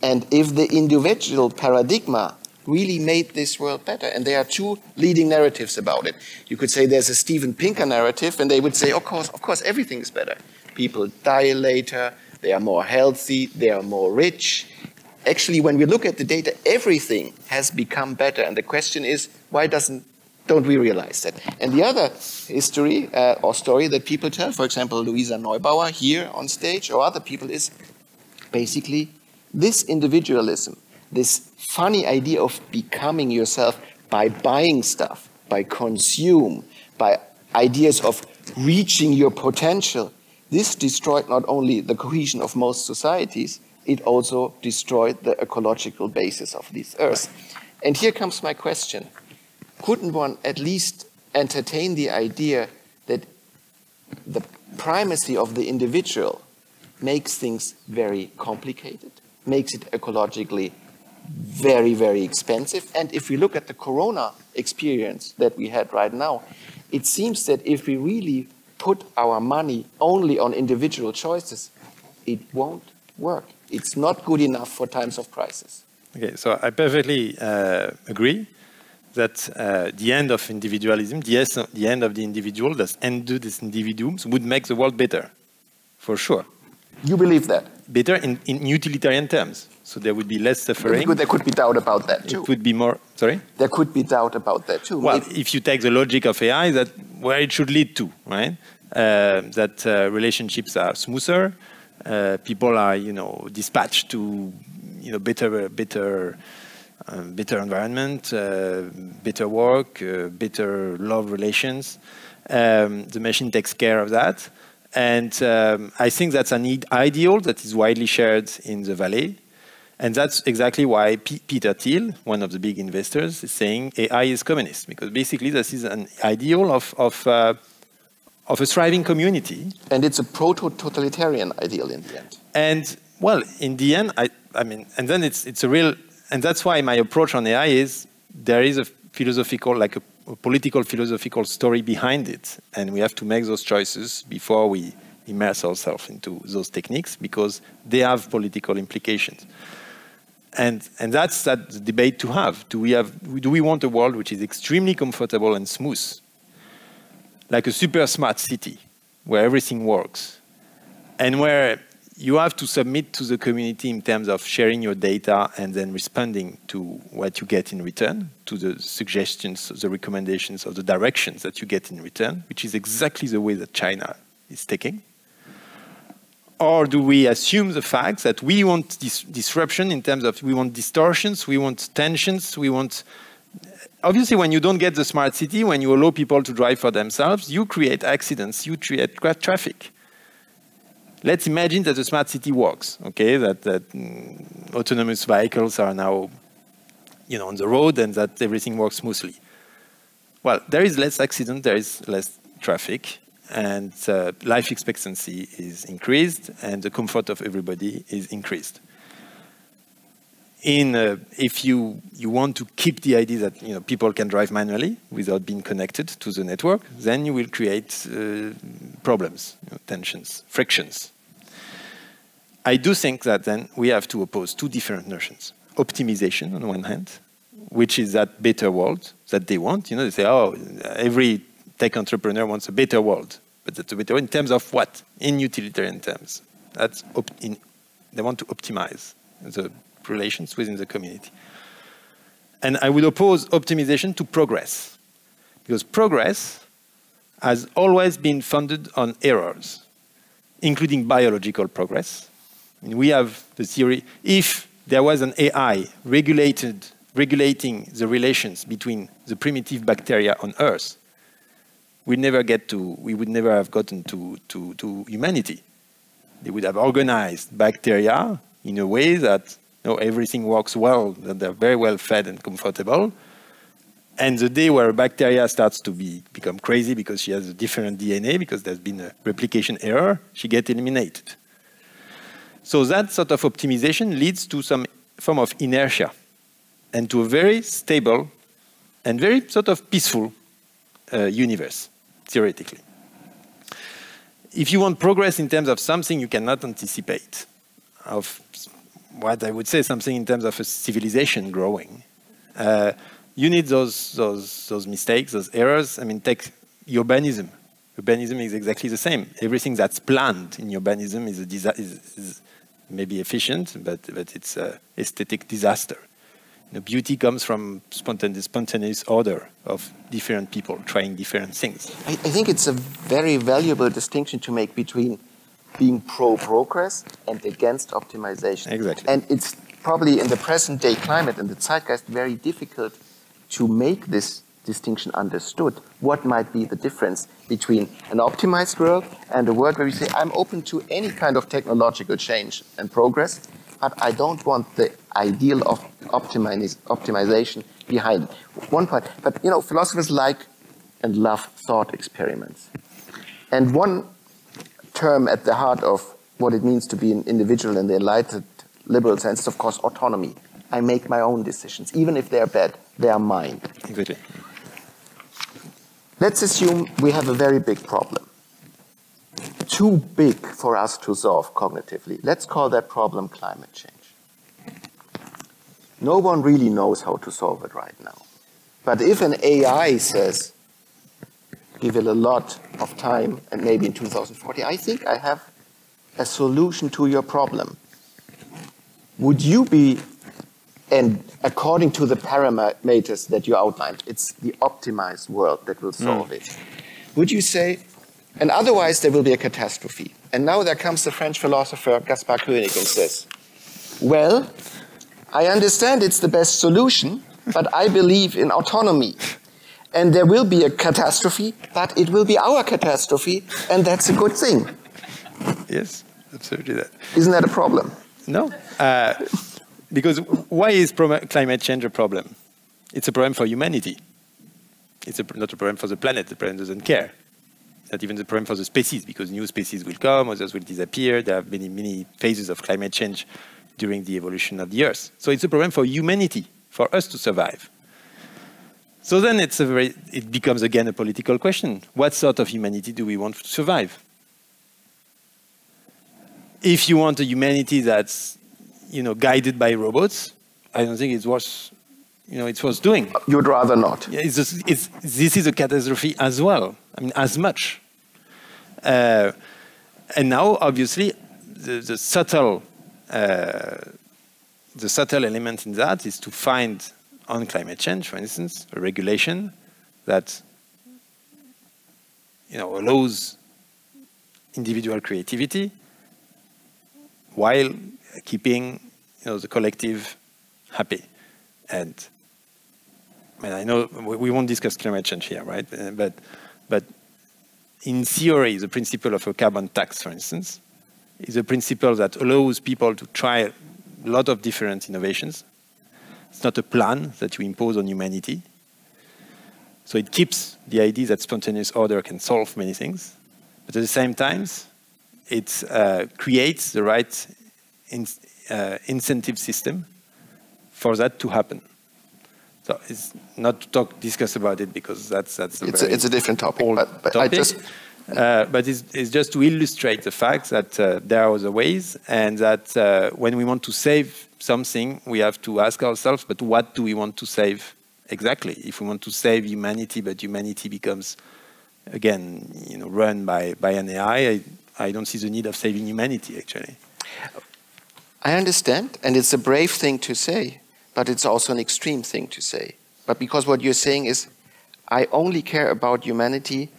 And if the individual paradigma really made this world better. And there are 2 leading narratives about it. You could say there's a Steven Pinker narrative, and they would say, of course, everything is better. People die later, they are more healthy, they are more rich. Actually, when we look at the data, everything has become better. And the question is, why don't we realize that? And the other history or story that people tell, for example, Luisa Neubauer here on stage or other people, is basically this individualism, this funny idea of becoming yourself by buying stuff, by consume, by ideas of reaching your potential. This destroyed not only the cohesion of most societies, it also destroyed the ecological basis of this earth. And here comes my question. Couldn't one at least entertain the idea that the primacy of the individual makes things very complicated, makes it ecologically very, very expensive? And if we look at the corona experience that we had right now, it seems that if we really put our money only on individual choices, it won't work. It's not good enough for times of crisis. Okay, so I perfectly agree that the end of individualism, the end of the individual, das Ende des Individuums, would make the world better, for sure. You believe that? Better in utilitarian terms. So there would be less suffering. There could be doubt about that too. It would be more, sorry? There could be doubt about that too. Well, if you take the logic of AI, that where it should lead to, right? That relationships are smoother, people are, dispatched to, better better environment, better work, better love relations. The machine takes care of that. And I think that's an ideal that is widely shared in the Valley. And that's exactly why Peter Thiel, one of the big investors, is saying AI is communist, because basically this is an ideal of a thriving community. And it's a proto-totalitarian ideal in the end. And, well, in the end, I mean, and then it's a real, and that's why my approach on AI is there is a philosophical, like a political philosophical story behind it. And we have to make those choices before we immerse ourselves into those techniques, because they have political implications. And that's that debate to have. Do we want a world which is extremely comfortable and smooth, like a super smart city where everything works, and where you have to submit to the community in terms of sharing your data and then responding to what you get in return, to the suggestions, the recommendations, or the directions that you get in return, which is exactly the way that China is taking? Or do we assume the fact that we want disruption in terms of we want distortions, we want tensions, we want... Obviously, when you don't get the smart city, when you allow people to drive for themselves, you create accidents, you create traffic. Let's imagine that the smart city works, okay? That autonomous vehicles are now, on the road, and that everything works smoothly. Well, there is less accident, there is less traffic, and life expectancy is increased, and the comfort of everybody is increased. If you want to keep the idea that people can drive manually without being connected to the network, then you will create problems, tensions, frictions. I do think that then we have to oppose two different notions. Optimization on one hand, which is that better world that they want. They say, oh, every tech entrepreneur wants a better world. But that's a better world in terms of what? In utilitarian terms. They want to optimize the relations within the community. And I would oppose optimization to progress, because progress has always been founded on errors, including biological progress. We have the theory, if there was an AI regulating the relations between the primitive bacteria on Earth, we would never have gotten to humanity. They would have organized bacteria in a way that everything works well, that they're very well fed and comfortable. And the day where a bacteria starts to become crazy because she has a different DNA, because there's been a replication error, she gets eliminated. So that sort of optimization leads to some form of inertia and to a very stable and very sort of peaceful universe, theoretically. If you want progress in terms of something you cannot anticipate, of what I would say something in terms of a civilization growing, you need those mistakes, those errors. I mean, take urbanism. Urbanism is exactly the same. Everything that's planned in urbanism is maybe efficient, but it's an aesthetic disaster. Beauty comes from spontaneous order of different people trying different things. I think it's a very valuable distinction to make between being pro-progress and against optimization. Exactly. And it's probably in the present day climate and the zeitgeist very difficult to make this distinction understood. What might be the difference between an optimized world and a world where we say, I'm open to any kind of technological change and progress, but I don't want the ideal of optimization behind it. One point, but philosophers like and love thought experiments. And one term at the heart of what it means to be an individual in the enlightened liberal sense is, of course, autonomy. I make my own decisions. Even if they're bad, they are mine. Exactly. Let's assume we have a very big problem. Too big for us to solve cognitively. Let's call that problem climate change. No one really knows how to solve it right now. But if an AI says, give it a lot of time, and maybe in 2040, I think I have a solution to your problem. Would you be, and according to the parameters that you outlined, it's the optimized world that will solve it. Would you say, and otherwise there will be a catastrophe. And now there comes the French philosopher Gaspard Koenig and says, well, I understand it's the best solution, but I believe in autonomy. And there will be a catastrophe, but it will be our catastrophe, and that's a good thing. Yes, absolutely that. Isn't that a problem? No. Because why is climate change a problem? It's a problem for humanity. It's not a problem for the planet. The planet doesn't care. It's not even the problem for the species, because new species will come, others will disappear. There have been many phases of climate change during the evolution of the Earth. So it's a problem for humanity, for us to survive. So then it becomes again a political question. What sort of humanity do we want to survive? If you want a humanity that's, guided by robots, I don't think it's worth, it's worth doing. You'd rather not. Yeah, this is a catastrophe as well. I mean, as much. And now, obviously, the subtle element in that is to find, on climate change, for instance, a regulation that allows individual creativity while keeping the collective happy. And I know we won't discuss climate change here, right? But in theory, the principle of a carbon tax, for instance, is a principle that allows people to try a lot of different innovations. It's not a plan that you impose on humanity. So it keeps the idea that spontaneous order can solve many things. But at the same time, it creates the right incentive system for that to happen. So it's not to discuss about it, because that's it's a different topic. But it's just to illustrate the fact that there are other ways, and that when we want to save something, we have to ask ourselves, but what do we want to save exactly? If we want to save humanity, but humanity becomes, again, run by an AI, I don't see the need of saving humanity, actually. I understand, and it's a brave thing to say, but it's also an extreme thing to say. But because what you're saying is, I only care about humanity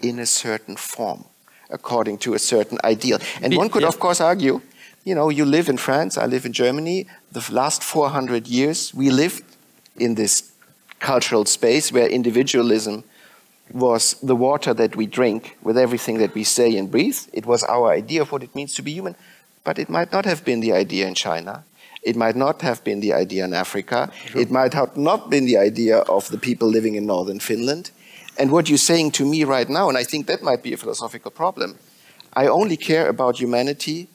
in a certain form, according to a certain ideal. And one could, of course, argue, you live in France, I live in Germany. The last 400 years, we lived in this cultural space where individualism was the water that we drink with everything that we say and breathe. It was our idea of what it means to be human. But it might not have been the idea in China. It might not have been the idea in Africa. Sure. It might have not been the idea of the people living in northern Finland. And what you're saying to me right now, and I think that might be a philosophical problem, I only care about humanity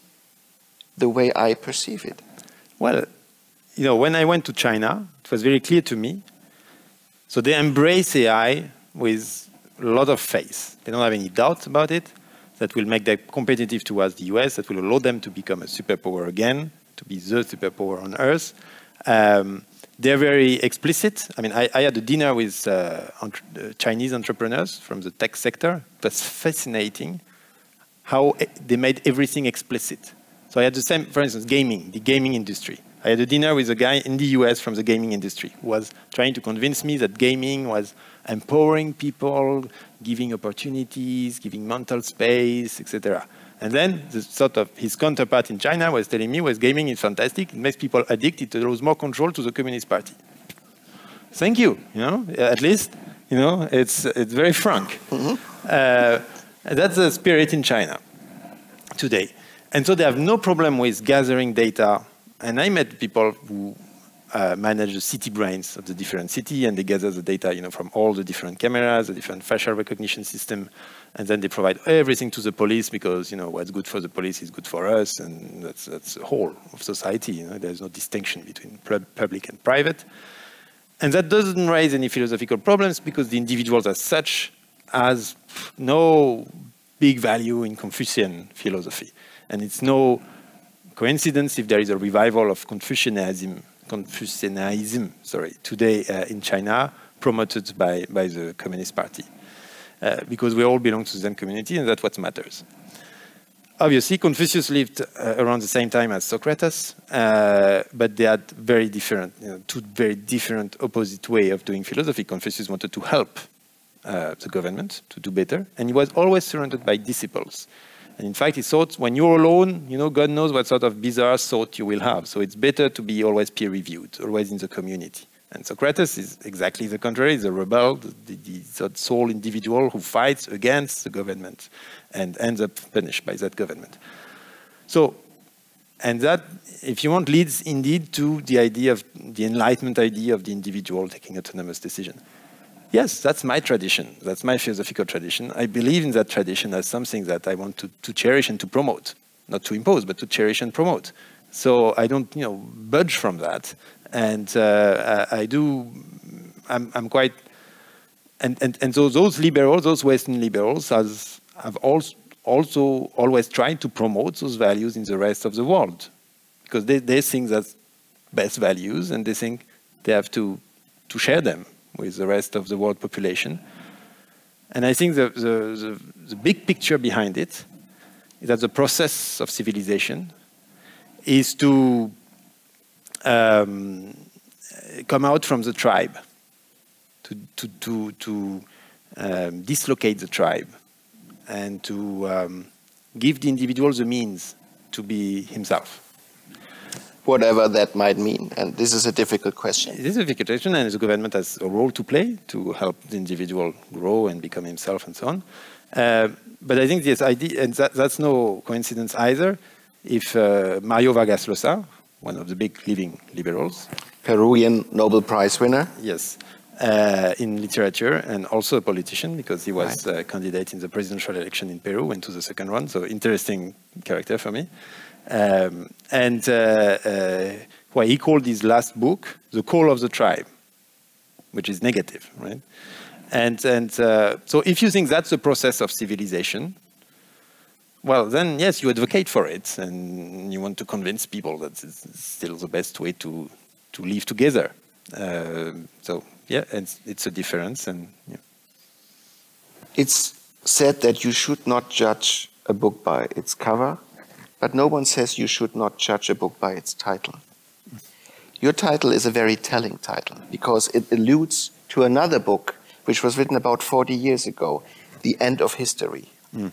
the way I perceive it. Well, when I went to China, it was very clear to me. So they embrace AI with a lot of faith. They don't have any doubt about it. That will make them competitive towards the US, that will allow them to become a superpower again, to be the superpower on Earth. They're very explicit. I mean, I had a dinner with Chinese entrepreneurs from the tech sector. It was fascinating how they made everything explicit. So I had the same, for instance, gaming, the gaming industry. I had a dinner with a guy in the US from the gaming industry who was trying to convince me that gaming was empowering people, giving opportunities, giving mental space, etc. And then his counterpart in China was telling me gaming is fantastic, it makes people addicted, it allows more control to the Communist Party. Thank you, at least, it's very frank. Mm-hmm. That's the spirit in China today. And so they have no problem with gathering data. And I met people who manage the city brains of the different city, and they gather the data, from all the different cameras, the different facial recognition system, and then they provide everything to the police because, what's good for the police is good for us, and that's the whole of society. There's no distinction between public and private. And that doesn't raise any philosophical problems because the individuals as such has no big value in Confucian philosophy. And it's no coincidence if there is a revival of Confucianism today in China, promoted by the Communist Party. Because we all belong to the same community, and that's what matters. Obviously, Confucius lived around the same time as Socrates, but they had very different, two very different opposite way of doing philosophy. Confucius wanted to help the government to do better, and he was always surrounded by disciples. And in fact, he thought when you're alone, God knows what sort of bizarre thought you will have. So it's better to be always peer-reviewed, always in the community. And Socrates is exactly the contrary. He's a rebel, the sole individual who fights against the government and ends up punished by that government. So, and that, if you want, leads indeed to the idea of the Enlightenment idea of the individual taking autonomous decision. Yes, that's my tradition. That's my philosophical tradition. I believe in that tradition as something that I want to cherish and to promote. Not to impose, but to cherish and promote. So I don't, budge from that. And I'm quite, and so those liberals, those Western liberals, have also always tried to promote those values in the rest of the world. Because they think that's best values, and they think they have to share them with the rest of the world population. And I think the big picture behind it is that the process of civilization is to come out from the tribe, to dislocate the tribe, and to give the individual the means to be himself. Whatever that might mean, and this is a difficult question. It is a difficult question, and the government has a role to play to help the individual grow and become himself and so on. But I think this idea, and that's no coincidence either, if Mario Vargas Llosa, one of the big living liberals, Peruvian Nobel Prize winner. Yes, in literature, and also a politician, because he was a candidate in the presidential election in Peru, went to the second one, so interesting character for me. Well, he called his last book "The Call of the Tribe," which is negative, right? And so if you think that's the process of civilization, well, then yes, you advocate for it, and you want to convince people that it's still the best way to live together. So yeah, it's a difference, and yeah. It's said that you should not judge a book by its cover, but no one says you should not judge a book by its title. Your title is a very telling title because it alludes to another book which was written about 40 years ago, The End of History,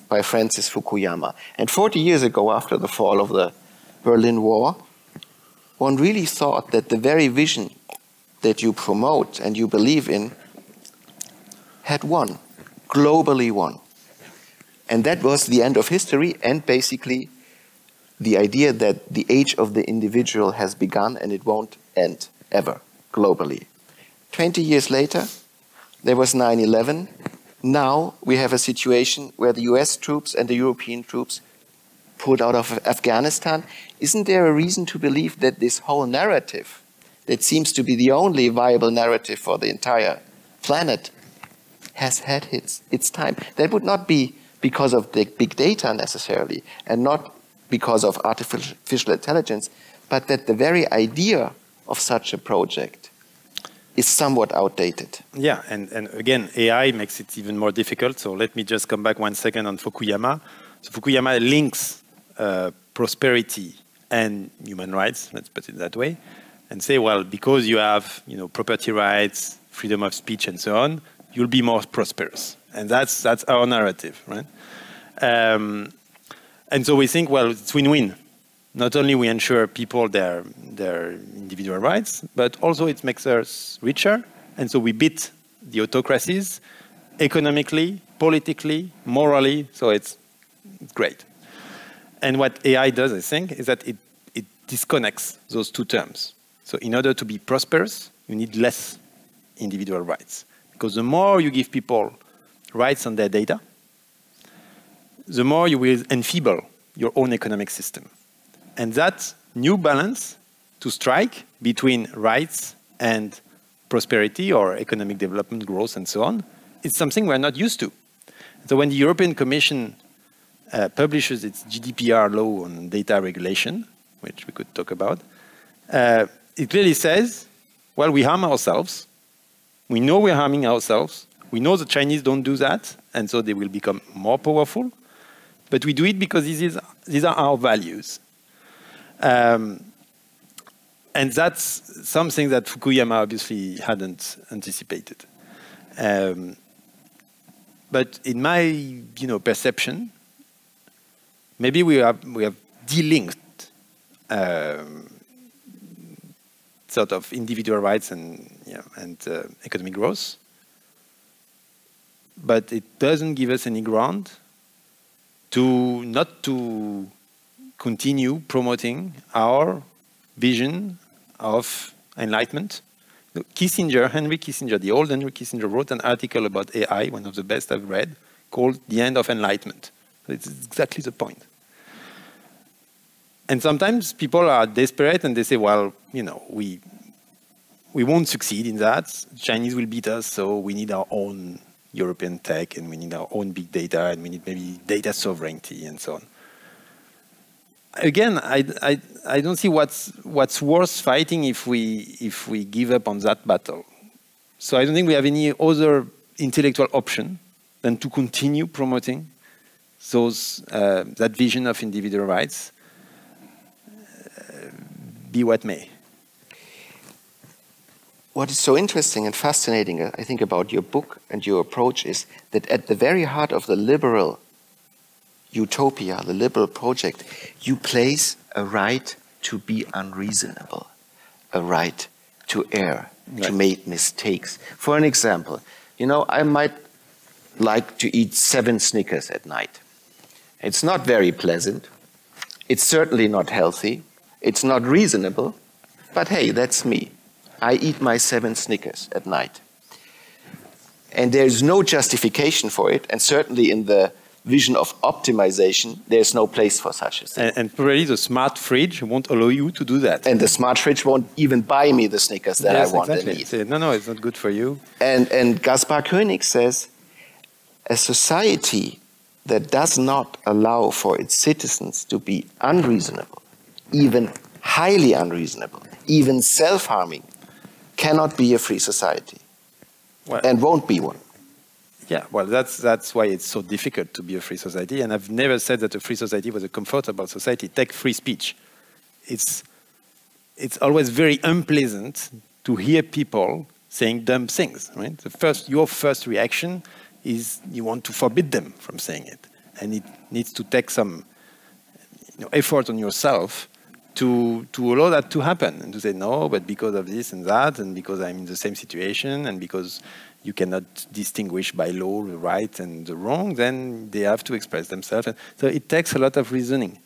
by Francis Fukuyama. And 40 years ago, after the fall of the Berlin Wall, one really thought that the very vision that you promote and you believe in had won, globally won. And that was the end of history, and basically the idea that the age of the individual has begun and it won't end ever, globally. 20 years later, there was 9/11. Now we have a situation where the US troops and the European troops pulled out of Afghanistan. Isn't there a reason to believe that this whole narrative, that seems to be the only viable narrative for the entire planet, has had its time? That would not be because of the big data necessarily, and not because of artificial intelligence, but that the very idea of such a project is somewhat outdated. Yeah, and again, AI makes it even more difficult. So let me just come back 1 second on Fukuyama. So Fukuyama links prosperity and human rights, let's put it that way, and say, well, because you have property rights, freedom of speech, and so on, you'll be more prosperous. And that's our narrative, right? And so we think, well, it's win-win. Not only we ensure people their individual rights, but also it makes us richer. And so we beat the autocracies economically, politically, morally. So it's great. And what AI does, I think, is that it disconnects those two terms. So in order to be prosperous, you need less individual rights. Because the more you give people rights on their data, the more you will enfeeble your own economic system. And that new balance to strike between rights and prosperity or economic development, growth, and so on, is something we're not used to. So when the European Commission publishes its GDPR law on data regulation, which we could talk about, it clearly says, well, we harm ourselves. We know we're harming ourselves. We know the Chinese don't do that, and so they will become more powerful. But we do it because these are our values. And that's something that Fukuyama obviously hadn't anticipated. But in my perception, maybe we have delinked sort of individual rights and economic growth, but it doesn't give us any ground to not to continue promoting our vision of enlightenment. Henry Kissinger, the old Henry Kissinger, wrote an article about AI, one of the best I've read, called The End of Enlightenment. So it's exactly the point. And sometimes people are desperate and they say, well, you know, we won't succeed in that. Chinese will beat us, so we need our own European tech and we need our own big data and we need maybe data sovereignty and so on. Again, I don't see what's worth fighting if we give up on that battle. So I don't think we have any other intellectual option than to continue promoting that vision of individual rights, be what may. What is so interesting and fascinating, I think, about your book and your approach is that at the very heart of the liberal utopia, the liberal project, you place a right to be unreasonable, a right to err, to make mistakes. For an example, you know, I might like to eat 7 Snickers at night. It's not very pleasant. It's certainly not healthy. It's not reasonable. But hey, that's me. I eat my 7 Snickers at night. And there's no justification for it, and certainly in the vision of optimization, there's no place for such a thing. And probably the smart fridge won't allow you to do that. And the smart fridge won't even buy me the Snickers that I want and need. Say, no, it's not good for you. And Gaspard Koenig says, a society that does not allow for its citizens to be unreasonable, even highly unreasonable, even self-harming, cannot be a free society, and won't be one. Yeah, well, that's why it's so difficult to be a free society. And I've never said that a free society was a comfortable society. Take free speech. It's always very unpleasant to hear people saying dumb things, right? Your first reaction is you want to forbid them from saying it. And it needs to take some effort on yourself to allow that to happen and to say, no, but because of this and that, and because I'm in the same situation, and because you cannot distinguish by law the right and the wrong, then they have to express themselves. And so it takes a lot of reasoning.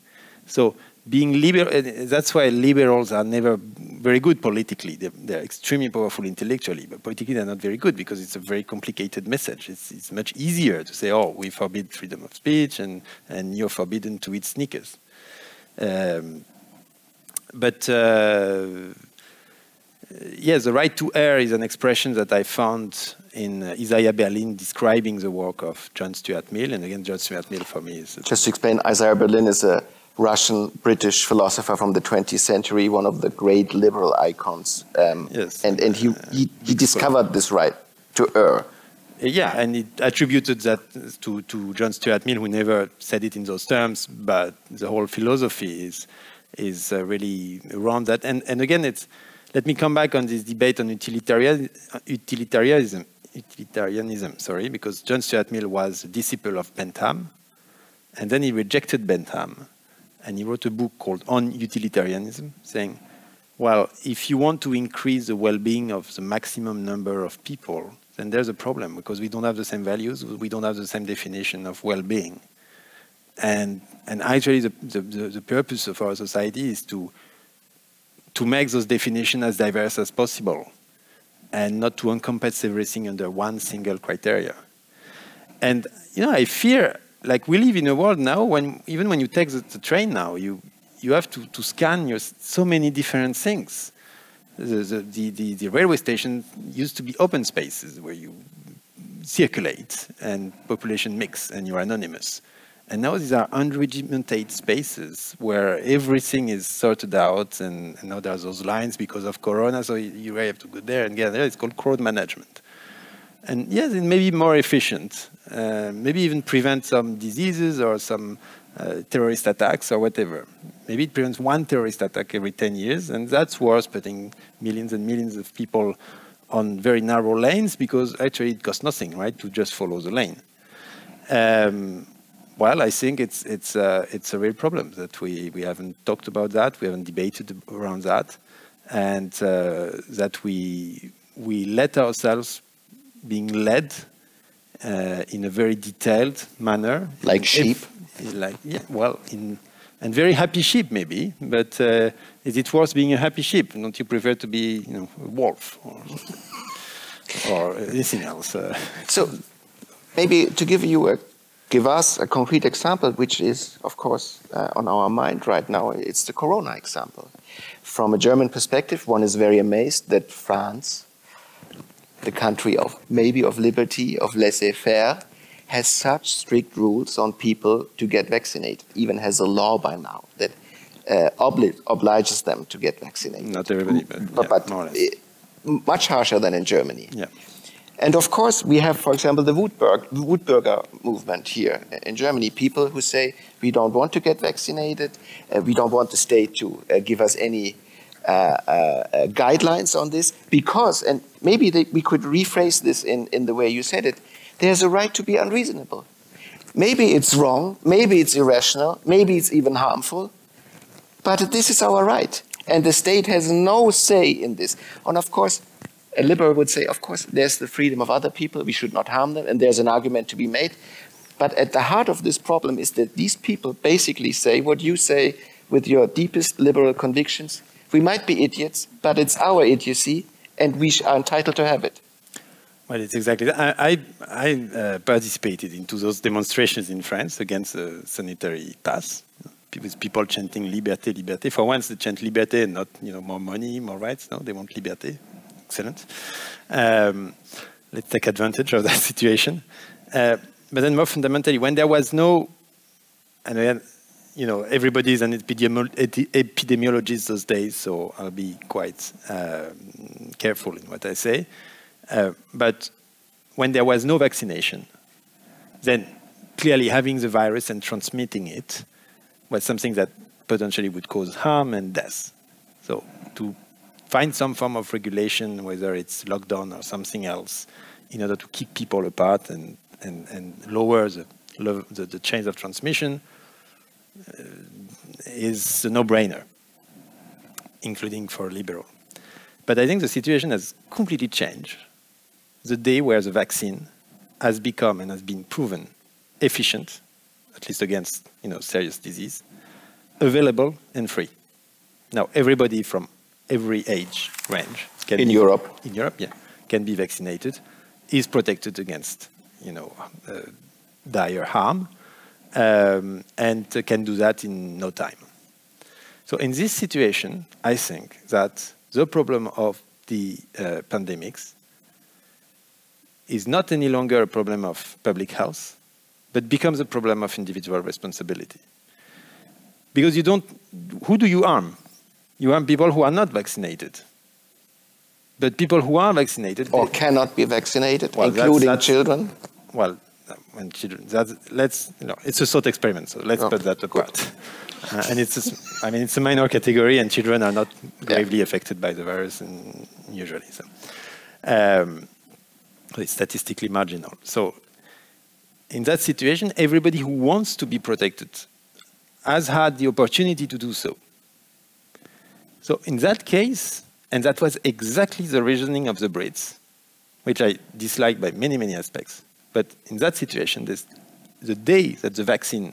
So being liberal, that's why liberals are never very good politically. They're extremely powerful intellectually, but politically they're not very good because it's a very complicated message. It's much easier to say, oh, we forbid freedom of speech and you're forbidden to eat Snickers. Yes, the right to err is an expression that I found in Isaiah Berlin describing the work of John Stuart Mill. And again, John Stuart Mill for me is... Just to explain, Isaiah Berlin is a Russian-British philosopher from the 20th century, one of the great liberal icons. Yes. And he discovered this right to err. Yeah, and it attributed that to John Stuart Mill, who never said it in those terms, but the whole philosophy is really around that. And again, let me come back on this debate on utilitarianism, because John Stuart Mill was a disciple of Bentham, and then he rejected Bentham, and he wrote a book called On Utilitarianism, saying, well, if you want to increase the well-being of the maximum number of people, then there's a problem, because we don't have the same values, we don't have the same definition of well-being. And actually, the purpose of our society is to make those definitions as diverse as possible and not to encompass everything under one single criteria. And, I fear, like we live in a world now, even when you take the train now, you have to scan so many different things. The railway station used to be open spaces where you circulate and population mix and you're anonymous. And now these are unregimented spaces where everything is sorted out, and now there's those lines because of Corona, so you have to go there and get there. It's called crowd management. And yes, it may be more efficient, maybe even prevent some diseases or some terrorist attacks or whatever. Maybe it prevents one terrorist attack every 10 years, and that's worth putting millions and millions of people on very narrow lanes, because actually it costs nothing, right, to just follow the lane. well, I think it's a real problem that we haven't talked about that, we haven't debated around that, and that we let ourselves being led in a very detailed manner, like sheep. And very happy sheep maybe, but is it worth being a happy sheep? Don't you prefer to be, a wolf or anything else? So maybe to give us a concrete example, which is, of course, on our mind right now, it's the Corona example. From a German perspective, one is very amazed that France, the country of liberty, of laissez-faire, has such strict rules on people to get vaccinated, even has a law by now that obliges them to get vaccinated. Not everybody, but more or less. Much harsher than in Germany. Yeah. And of course, we have, for example, the Wutbürger movement here in Germany, people who say, we don't want to get vaccinated, we don't want the state to give us any guidelines on this, because, and maybe we could rephrase this in the way you said it, there's a right to be unreasonable. Maybe it's wrong, maybe it's irrational, maybe it's even harmful, but this is our right. And the state has no say in this. And of course, a liberal would say, of course, there's the freedom of other people, we should not harm them, and there's an argument to be made. But at the heart of this problem is that these people basically say what you say with your deepest liberal convictions. We might be idiots, but it's our idiocy, and we are entitled to have it. Well, it's exactly that. I participated into those demonstrations in France against the sanitary pass, with people chanting "Liberté, liberté." For once, they chant "Liberté" and not, more money, more rights. No, they want liberté. Excellent. Let's take advantage of that situation. But then, more fundamentally, when there was no, and then, everybody is an epidemiologist those days, so I'll be quite careful in what I say. But when there was no vaccination, then clearly having the virus and transmitting it was something that potentially would cause harm and death. So to find some form of regulation, whether it's lockdown or something else, in order to keep people apart and lower the chains of transmission, is a no-brainer, including for liberal. But I think the situation has completely changed the day where the vaccine has become and has been proven efficient, at least against serious disease, available and free. Now everybody from every age range can in Europe, can be vaccinated, is protected against dire harm, and can do that in no time. So in this situation, I think that the problem of the pandemics is not any longer a problem of public health, but becomes a problem of individual responsibility. Because who do you harm? You harm people who are not vaccinated. But people who are vaccinated... Or cannot be vaccinated, including children? Well, when children, it's a thought experiment, so let's put that apart. And it's a minor category, and children are not gravely affected by the virus usually. So. It's statistically marginal. So in that situation, everybody who wants to be protected has had the opportunity to do so. So in that case, and that was exactly the reasoning of the Brits, which I dislike by many, many aspects. But in that situation, the day that the vaccine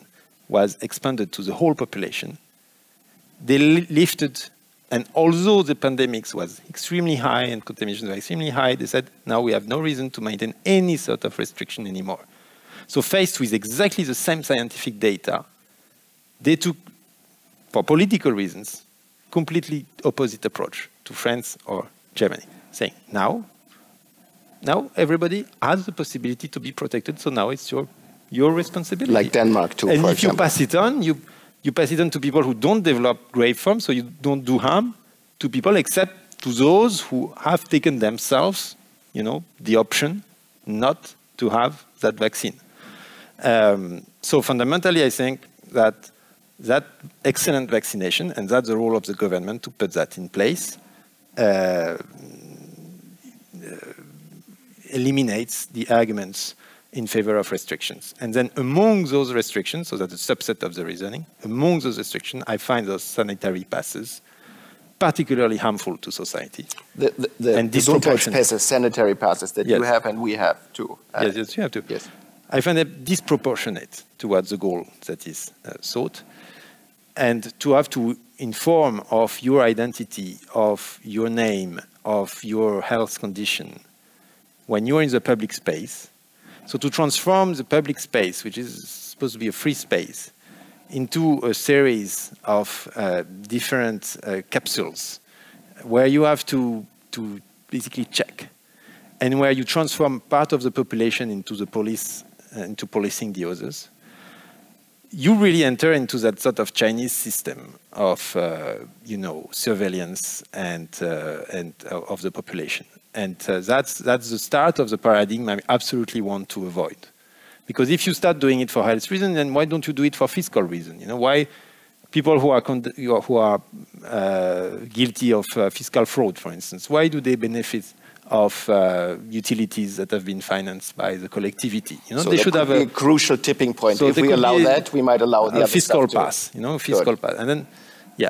was expanded to the whole population, they lifted. And although the pandemic was extremely high and contaminations were extremely high, they said, now we have no reason to maintain any sort of restriction anymore. So faced with exactly the same scientific data, they took, for political reasons, completely opposite approach to France or Germany, saying, now everybody has the possibility to be protected, so now it's your responsibility. Like Denmark too, and for if example. you pass it on, you pass it on to people who don't develop grave forms, so you don't do harm to people except to those who have taken themselves, the option not to have that vaccine. So fundamentally, I think that excellent vaccination, and that's the role of the government to put that in place, eliminates the arguments in favor of restrictions. And then among those restrictions, so that's a subset of the reasoning, among those restrictions, I find those sanitary passes particularly harmful to society. The passes, sanitary passes that you have and we have too. Yes, you have to. Yes. I find it disproportionate towards the goal that is sought. And to have to inform of your identity, of your name, of your health condition when you're in the public space. So to transform the public space, which is supposed to be a free space, into a series of different capsules where you have to basically check and where you transform part of the population into the police, into policing the others, you really enter into that sort of Chinese system of, surveillance and of the population. And that's the start of the paradigm I absolutely want to avoid. Because if you start doing it for health reasons, then why don't you do it for fiscal reasons? Why people who are guilty of fiscal fraud, for instance, why do they benefit of utilities that have been financed by the collectivity? So they should have a crucial tipping point. So if we allow that, we might allow the other fiscal stuff pass. Fiscal pass,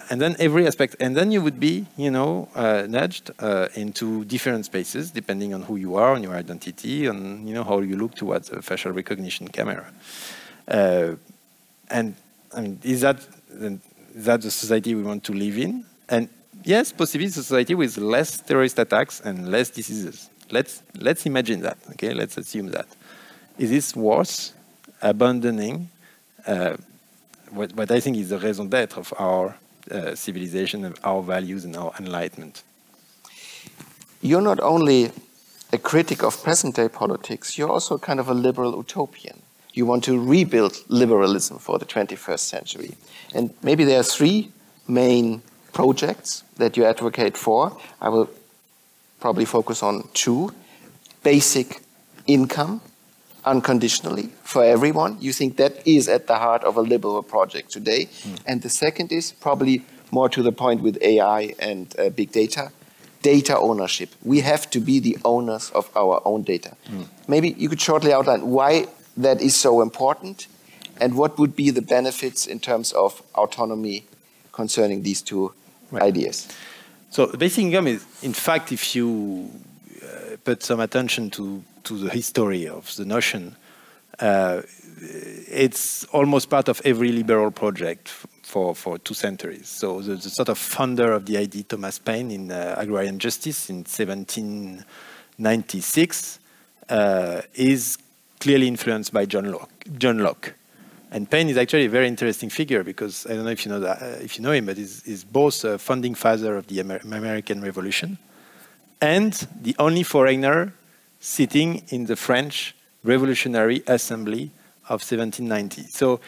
and then every aspect, and then you would be, nudged into different spaces depending on who you are, on your identity, on how you look towards a facial recognition camera. And I mean, is that the society we want to live in? And yes, possibly a society with less terrorist attacks and less diseases. Let's imagine that. Okay, let's assume that. Is this worth abandoning what I think is the raison d'être of our civilization, of our values and our enlightenment? You're not only a critic of present-day politics, you're also kind of a liberal utopian. You want to rebuild liberalism for the 21st century. And maybe there are three main projects that you advocate for. I will probably focus on two. Basic income, unconditionally, for everyone. You think that is at the heart of a liberal project today. And the second is probably more to the point with AI and big data, data ownership. We have to be the owners of our own data. Maybe you could shortly outline why that is so important and what would be the benefits in terms of autonomy concerning these two ideas. So basic income is, in fact, if you put some attention to the history of the notion, it's almost part of every liberal project for 2 centuries. So the sort of founder of the idea, Thomas Paine, in Agrarian Justice in 1796, is clearly influenced by John Locke. And Paine is actually a very interesting figure because I don't know if you know that, if you know him, but he's both a founding father of the American Revolution and the only foreigner sitting in the French Revolutionary Assembly of 1790. So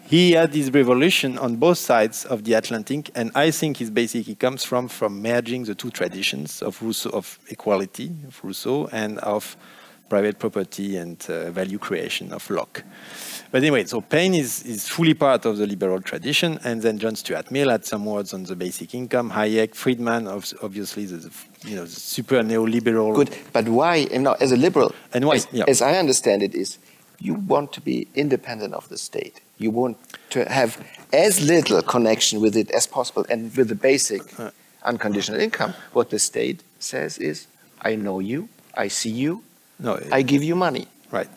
he had this revolution on both sides of the Atlantic, and I think it basically comes from merging the two traditions of Rousseau, of equality, of Rousseau, and of private property and value creation of Locke. But anyway, so Paine is fully part of the liberal tradition, and then John Stuart Mill had some words on the basic income. Hayek, Friedman, obviously the super neoliberal. Good, but why? As a liberal, and why? As I understand it, is you want to be independent of the state. You want to have as little connection with it as possible, and with the basic unconditional income, what the state says is, I know you, I see you, I give you money. Right.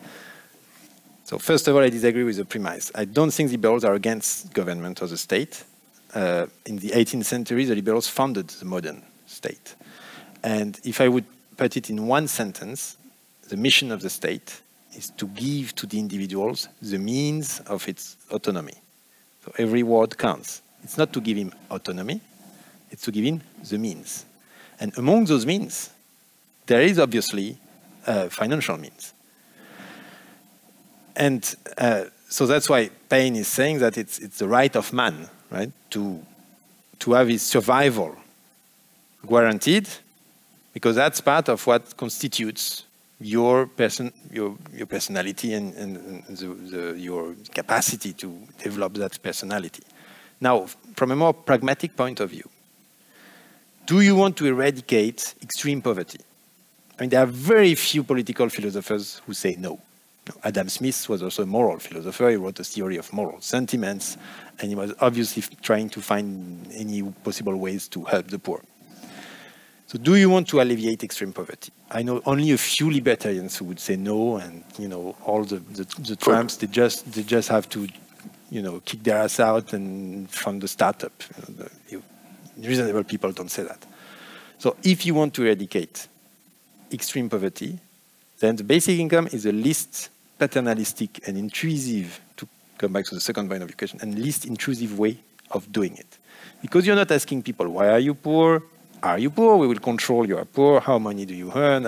So first of all, I disagree with the premise. I don't think the liberals are against government or the state. In the 18th century, the liberals founded the modern state. And if I would put it in one sentence, the mission of the state is to give to the individuals the means of its autonomy. So every word counts. It's not to give him autonomy, it's to give him the means. And among those means, there is obviously financial means. And so that's why Paine is saying that it's the right of man, right, to have his survival guaranteed, because that's part of what constitutes your personality and your capacity to develop that personality. Now, from a more pragmatic point of view, do you want to eradicate extreme poverty? I mean, there are very few political philosophers who say no. Adam Smith was also a moral philosopher. He wrote a theory of moral sentiments, and he was obviously trying to find any possible ways to help the poor. So do you want to alleviate extreme poverty? I know only a few libertarians who would say no, and all the Trumps, they just have to kick their ass out and from the startup. Reasonable people don't say that. So if you want to eradicate extreme poverty, then the basic income is the least paternalistic and intrusive, to come back to the second point of your question, and least intrusive way of doing it. Because you're not asking people, why are you poor? Are you poor? We will control you are poor. How money do you earn?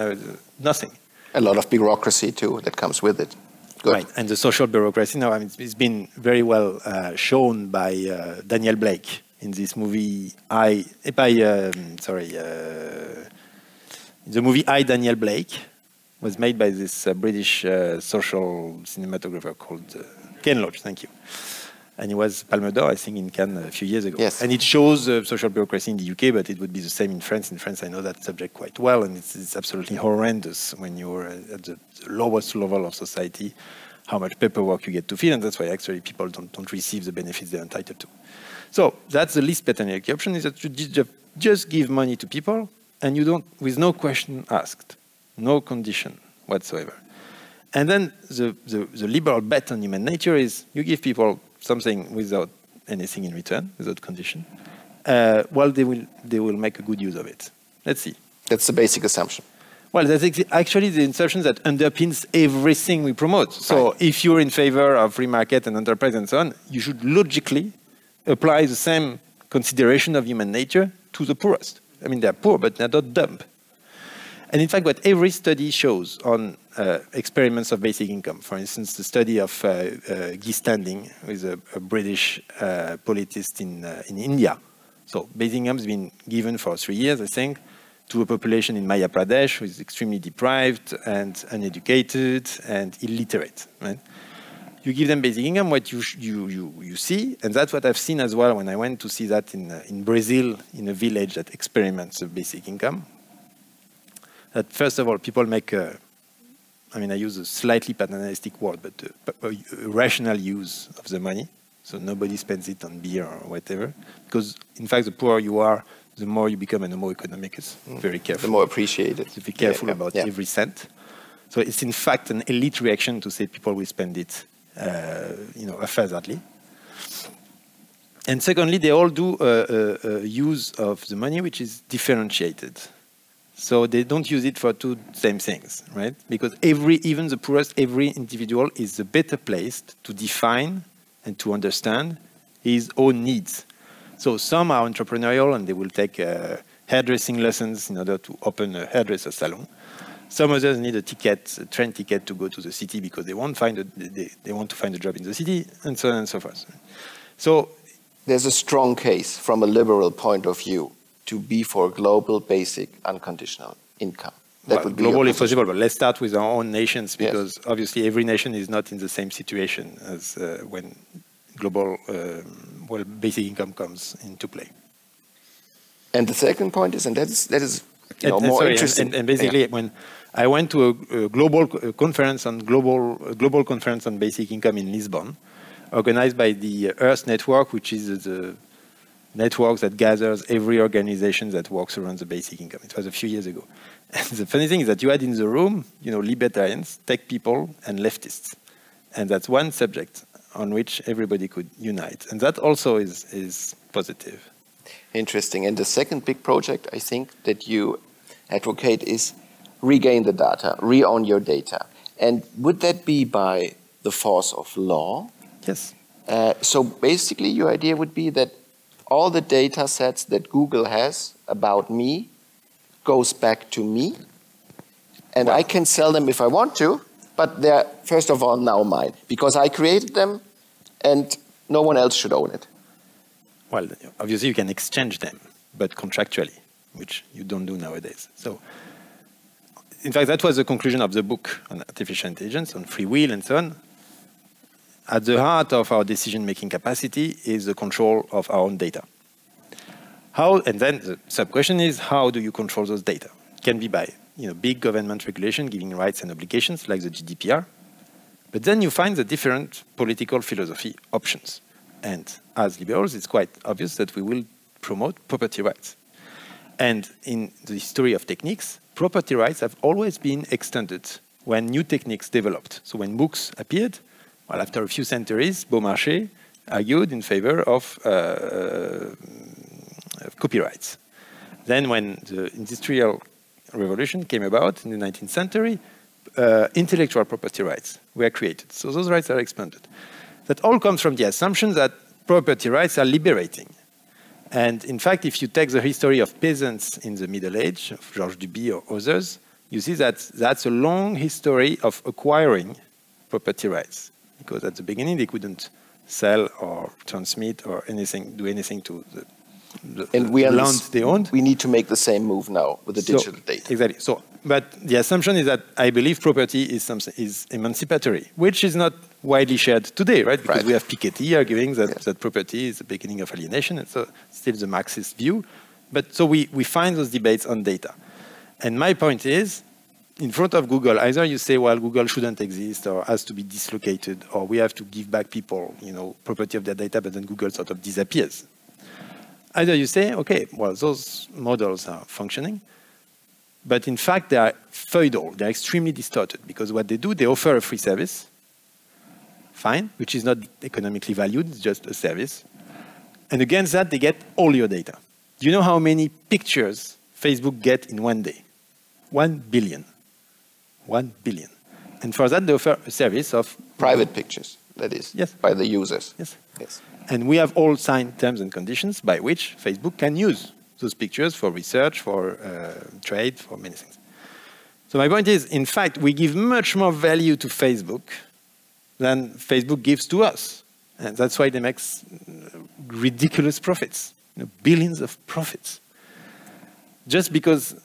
Nothing. A lot of bureaucracy, too, that comes with it. Good. Right, and the social bureaucracy now, it's been very well shown by Daniel Blake in this movie, the movie I, Daniel Blake, was made by this British social cinematographer called Ken Loach, thank you. And he was Palme d'Or, I think, in Cannes a few years ago. Yes. And it shows social bureaucracy in the UK, but it would be the same in France. In France, I know that subject quite well, and it's absolutely horrendous when you're at the lowest level of society, how much paperwork you get to fill, and that's why actually people don't receive the benefits they're entitled to. So that's the least paternalistic option, is that you just give money to people, and you don't, with no question asked, no condition whatsoever. And then the liberal bet on human nature is you give people something without anything in return, without condition. Well, they will make a good use of it. Let's see. That's the basic assumption. Well, that's actually the assumption that underpins everything we promote. So if you're in favor of free market and enterprise and so on, you should logically apply the same consideration of human nature to the poorest. I mean, they're poor, but they're not dumb. And in fact, what every study shows on experiments of basic income, for instance, the study of Guy Standing, who is a British politist in India. So basic income has been given for 3 years, I think, to a population in Madhya Pradesh who is extremely deprived and uneducated and illiterate. Right? You give them basic income, what you see, and that's what I've seen as well when I went to see that in Brazil, in a village that experiments the basic income. That first of all, people make I use a slightly paternalistic word, but a rational use of the money. So nobody spends it on beer or whatever. Because in fact, the poorer you are, the more you become and the more economic is very careful. The more appreciated. So be careful about every cent. So it's in fact an elite reaction to say people will spend it haphazardly. And secondly, they all do a use of the money which is differentiated. So they don't use it for two same things, right? Because even the poorest, every individual is the better placed to define and to understand his own needs. So some are entrepreneurial and they will take hairdressing lessons in order to open a hairdresser salon. Some others need a train ticket to go to the city because they want to find a job in the city, and so on and so forth. So there's a strong case from a liberal point of view to be for global, basic, unconditional income. That would be global if possible, but let's start with our own nations, because obviously every nation is not in the same situation as when global, basic income comes into play. And the second point is, and that is more interesting. And basically, when I went to a global conference on global conference on basic income in Lisbon, organized by the Earth Network, which is the network that gathers every organization that works around the basic income. It was a few years ago. And the funny thing is that you had in the room, libertarians, tech people, and leftists. And that's one subject on which everybody could unite. And that also is positive. Interesting. And the second big project, I think, that you advocate is regain the data, re-own your data. And would that be by the force of law? Yes. So basically your idea would be that all the data sets that Google has about me goes back to me, and I can sell them if I want to, but they're, first of all, now mine, because I created them, and no one else should own it. Well, obviously you can exchange them, but contractually, which you don't do nowadays. So, in fact, that was the conclusion of the book on artificial intelligence, on free will and so on. At the heart of our decision-making capacity is the control of our own data. And then the sub-question is, how do you control those data? It can be by big government regulation giving rights and obligations, like the GDPR. But then you find the different political philosophy options. And as liberals, it's quite obvious that we will promote property rights. And in the history of techniques, property rights have always been extended when new techniques developed. So when books appeared, well, after a few centuries, Beaumarchais argued in favor of copyrights. Then when the Industrial Revolution came about in the 19th century, intellectual property rights were created. So those rights are expanded. That all comes from the assumption that property rights are liberating. And in fact, if you take the history of peasants in the Middle Age, of Georges Duby or others, you see that that's a long history of acquiring property rights. Because at the beginning, they couldn't sell or transmit or anything, do anything to the land they owned. We need to make the same move now with the digital data. Exactly. So, but the assumption is that I believe property is emancipatory, which is not widely shared today, right? Because we have Piketty arguing that, that property is the beginning of alienation, and so still the Marxist view. But so we find those debates on data. And my point is, in front of Google, either you say, well, Google shouldn't exist or has to be dislocated, or we have to give back people, property of their data, but then Google sort of disappears. Either you say, okay, well, those models are functioning, but in fact, they are feudal. They're extremely distorted because what they do, they offer a free service, fine, which is not economically valued, it's just a service. And against that, they get all your data. Do you know how many pictures Facebook get in one day? 1 billion. 1 billion. And for that, they offer a service of... Private pictures, that is, by the users. Yes. And we have all signed terms and conditions by which Facebook can use those pictures for research, for trade, for many things. So my point is, in fact, we give much more value to Facebook than Facebook gives to us. And that's why they make ridiculous profits, billions of profits. Just because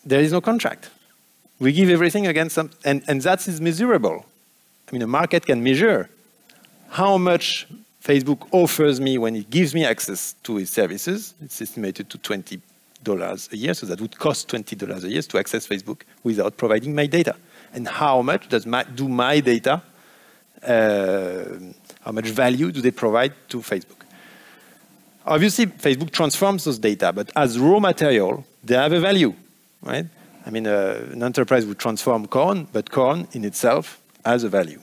there is no contract. We give everything against some, and that is measurable. I mean, a market can measure how much Facebook offers me when it gives me access to its services. It's estimated to $20 a year, so that would cost $20 a year to access Facebook without providing my data. And how much does my data, how much value do they provide to Facebook? Obviously, Facebook transforms those data, but as raw material, they have a value, right? I mean, an enterprise would transform corn, but corn in itself has a value.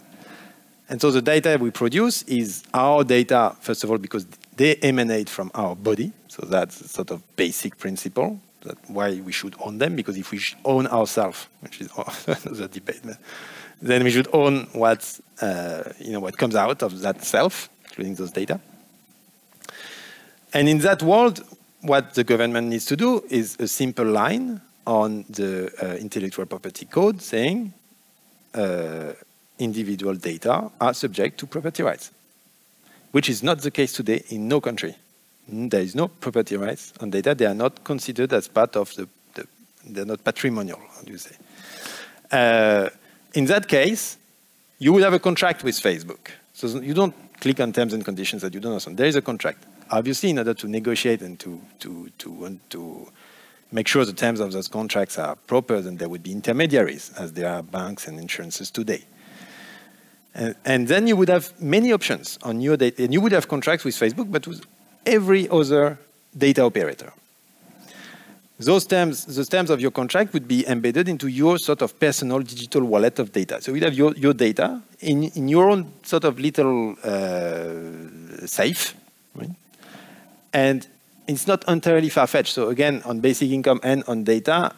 And so the data we produce is our data, first of all, because they emanate from our body. So that's a sort of basic principle, that why we should own them, because if we own ourselves, which is another debate, then we should own what comes out of that self, including those data. And in that world, what the government needs to do is a simple line on the intellectual property code saying individual data are subject to property rights, which is not the case today in no country. There is no property rights on data. They are not considered as part of they're not patrimonial, how do you say? In that case, you would have a contract with Facebook. So you don't click on terms and conditions that you don't understand. There is a contract. Obviously, in order to negotiate and to make sure the terms of those contracts are proper, then there would be intermediaries, as there are banks and insurances today. And then you would have many options on your data. And you would have contracts with Facebook, but with every other data operator. The terms of your contract would be embedded into your sort of personal digital wallet of data. So you'd have your data in your own sort of little safe, right? And it's not entirely far-fetched. So again, on basic income and on data,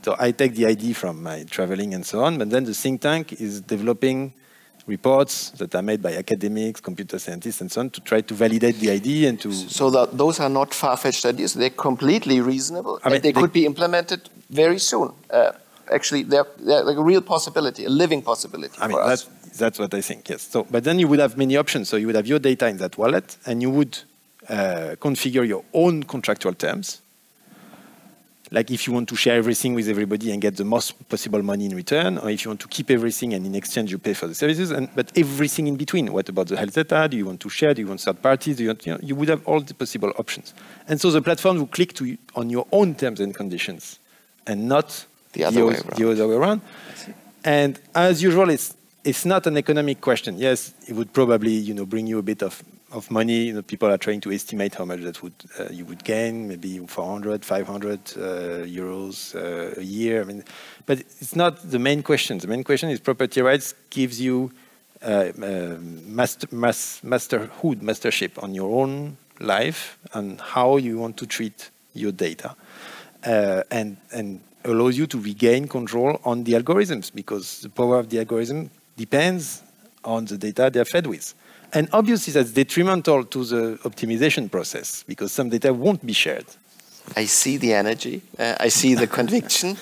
so I take the idea from my traveling and so on, but then the think tank is developing reports that are made by academics, computer scientists, and so on to try to validate the idea and to... So those are not far-fetched ideas. They're completely reasonable. I mean, they could be implemented very soon. Actually, they're like a real possibility, a living possibility for us. That's what I think, yes. So, but then you would have many options. So you would have your data in that wallet, and you would configure your own contractual terms. Like if you want to share everything with everybody and get the most possible money in return, or if you want to keep everything and in exchange you pay for the services, but everything in between. What about the health data? Do you want to share? Do you want third parties? Do you would have all the possible options. And so the platform will click on your own terms and conditions and not the other way around. And as usual, it's it's not an economic question. Yes, it would probably, bring you a bit of money. People are trying to estimate how much that would you would gain, maybe 400, 500 euros a year. I mean, but it's not the main question. The main question is property rights gives you mastership on your own life and how you want to treat your data, and allows you to regain control on the algorithms, because the power of the algorithm depends on the data they're fed with. And obviously that's detrimental to the optimization process, because some data won't be shared. I see the energy, I see the conviction,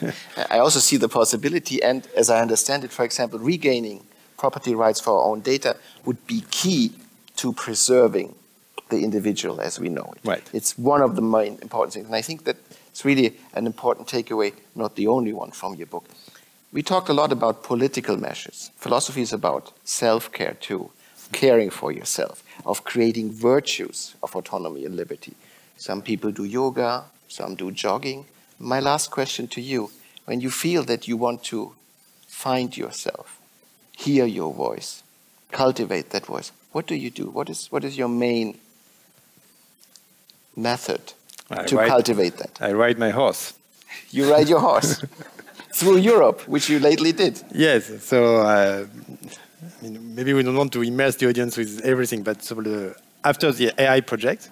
I also see the possibility, and as I understand it, for example, regaining property rights for our own data would be key to preserving the individual as we know it. Right. It's one of the main important things, and I think that it's really an important takeaway, not the only one from your book. We talked a lot about political measures. Philosophy is about self-care too, caring for yourself, of creating virtues of autonomy and liberty. Some people do yoga, some do jogging. My last question to you, when you feel that you want to find yourself, hear your voice, cultivate that voice, what do you do? What is your main method to cultivate that? I ride my horse. You ride your horse through Europe, which you lately did. Yes, so maybe we don't want to immerse the audience with everything, but so after the AI project,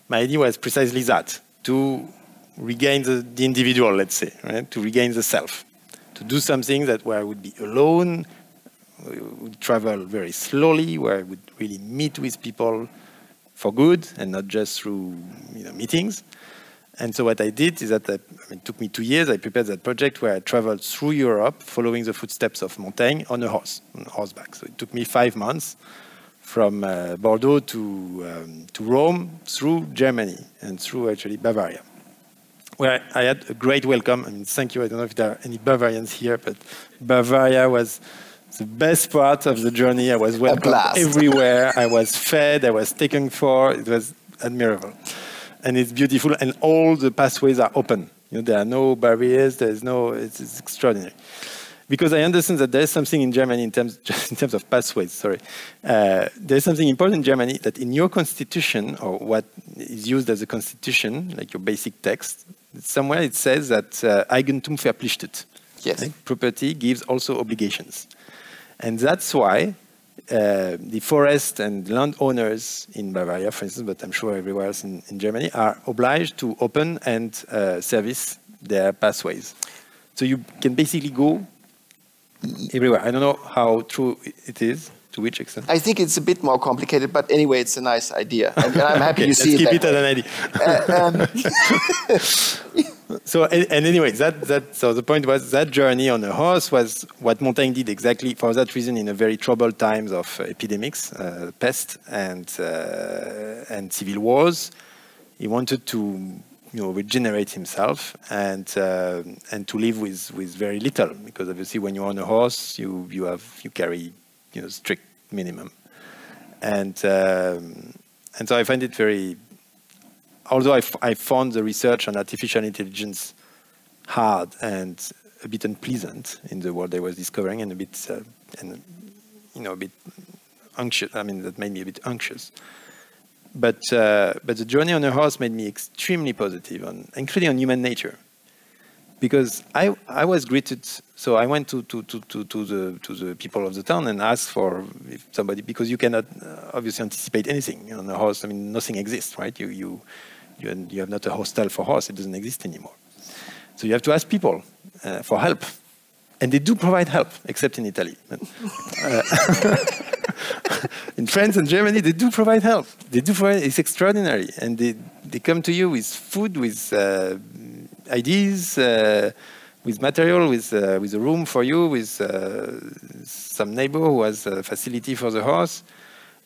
my idea was precisely that, to regain the individual, let's say, right? To regain the self, to do something where I would be alone, would travel very slowly, where I would really meet with people for good and not just through meetings. And so what I did is that it took me 2 years. I prepared that project where I traveled through Europe, following the footsteps of Montaigne on a horse, on horseback. So it took me 5 months from Bordeaux to Rome, through Germany and through actually Bavaria, where I had a great welcome. I mean, thank you. I don't know if there are any Bavarians here, but Bavaria was the best part of the journey. I was welcomed everywhere. I was fed. I was taken for. It was admirable. And it's beautiful, and all the pathways are open. There are no barriers. It's extraordinary. Because I understand that there is something in Germany in terms of pathways. Sorry, there is something important in Germany, that in your constitution, or what is used as a constitution, like your basic text, somewhere it says that Eigentum verpflichtet. Yes. Right? Property gives also obligations, and that's why. The forest and landowners in Bavaria, for instance, but I'm sure everywhere else in Germany, are obliged to open and service their pathways. So you can basically go everywhere. I don't know how true it is, to which extent. I think it's a bit more complicated, but anyway, it's a nice idea. And I'm happy you see it. Let's keep it as an idea. So, and anyway, so the point was that journey on a horse was what Montaigne did exactly for that reason in a very troubled times of epidemics, pest and civil wars. He wanted to regenerate himself and to live with very little, because obviously when you're on a horse you carry strict minimum, and so I find it very. Although I found the research on artificial intelligence hard and a bit unpleasant in the world I was discovering, and a bit anxious. I mean, that made me a bit anxious. But the journey on a horse made me extremely positive, including on human nature, because I was greeted. So I went to the people of the town and asked for if somebody, because you cannot obviously anticipate anything on a horse. I mean, nothing exists, right? You have not a hostel for horse. It doesn't exist anymore. So you have to ask people for help. And they do provide help, except in Italy. In France and Germany, they do provide help. They do provide, it's extraordinary. And they come to you with food, with ideas, with material, with a room for you, with some neighbor who has a facility for the horse.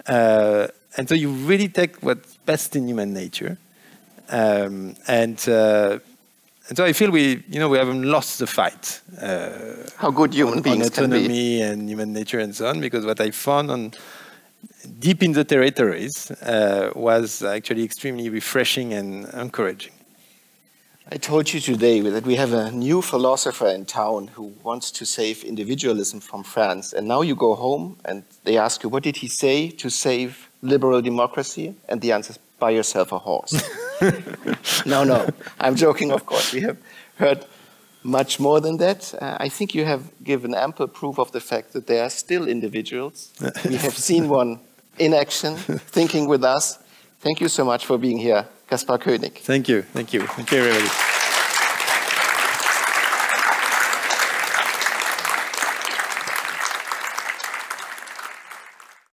And so you really take what's best in human nature. And so I feel we haven't lost the fight. How good human beings can be. On autonomy and human nature and so on, because what I found deep in the territories was actually extremely refreshing and encouraging. I told you today that we have a new philosopher in town who wants to save individualism from France. And now you go home and they ask you, what did he say to save liberal democracy? And the answer is, buy yourself a horse. No, I'm joking, of course. We have heard much more than that. I think you have given ample proof of the fact that there are still individuals. We have seen one in action, thinking with us. Thank you so much for being here, Gaspard Koenig. Thank you, everybody.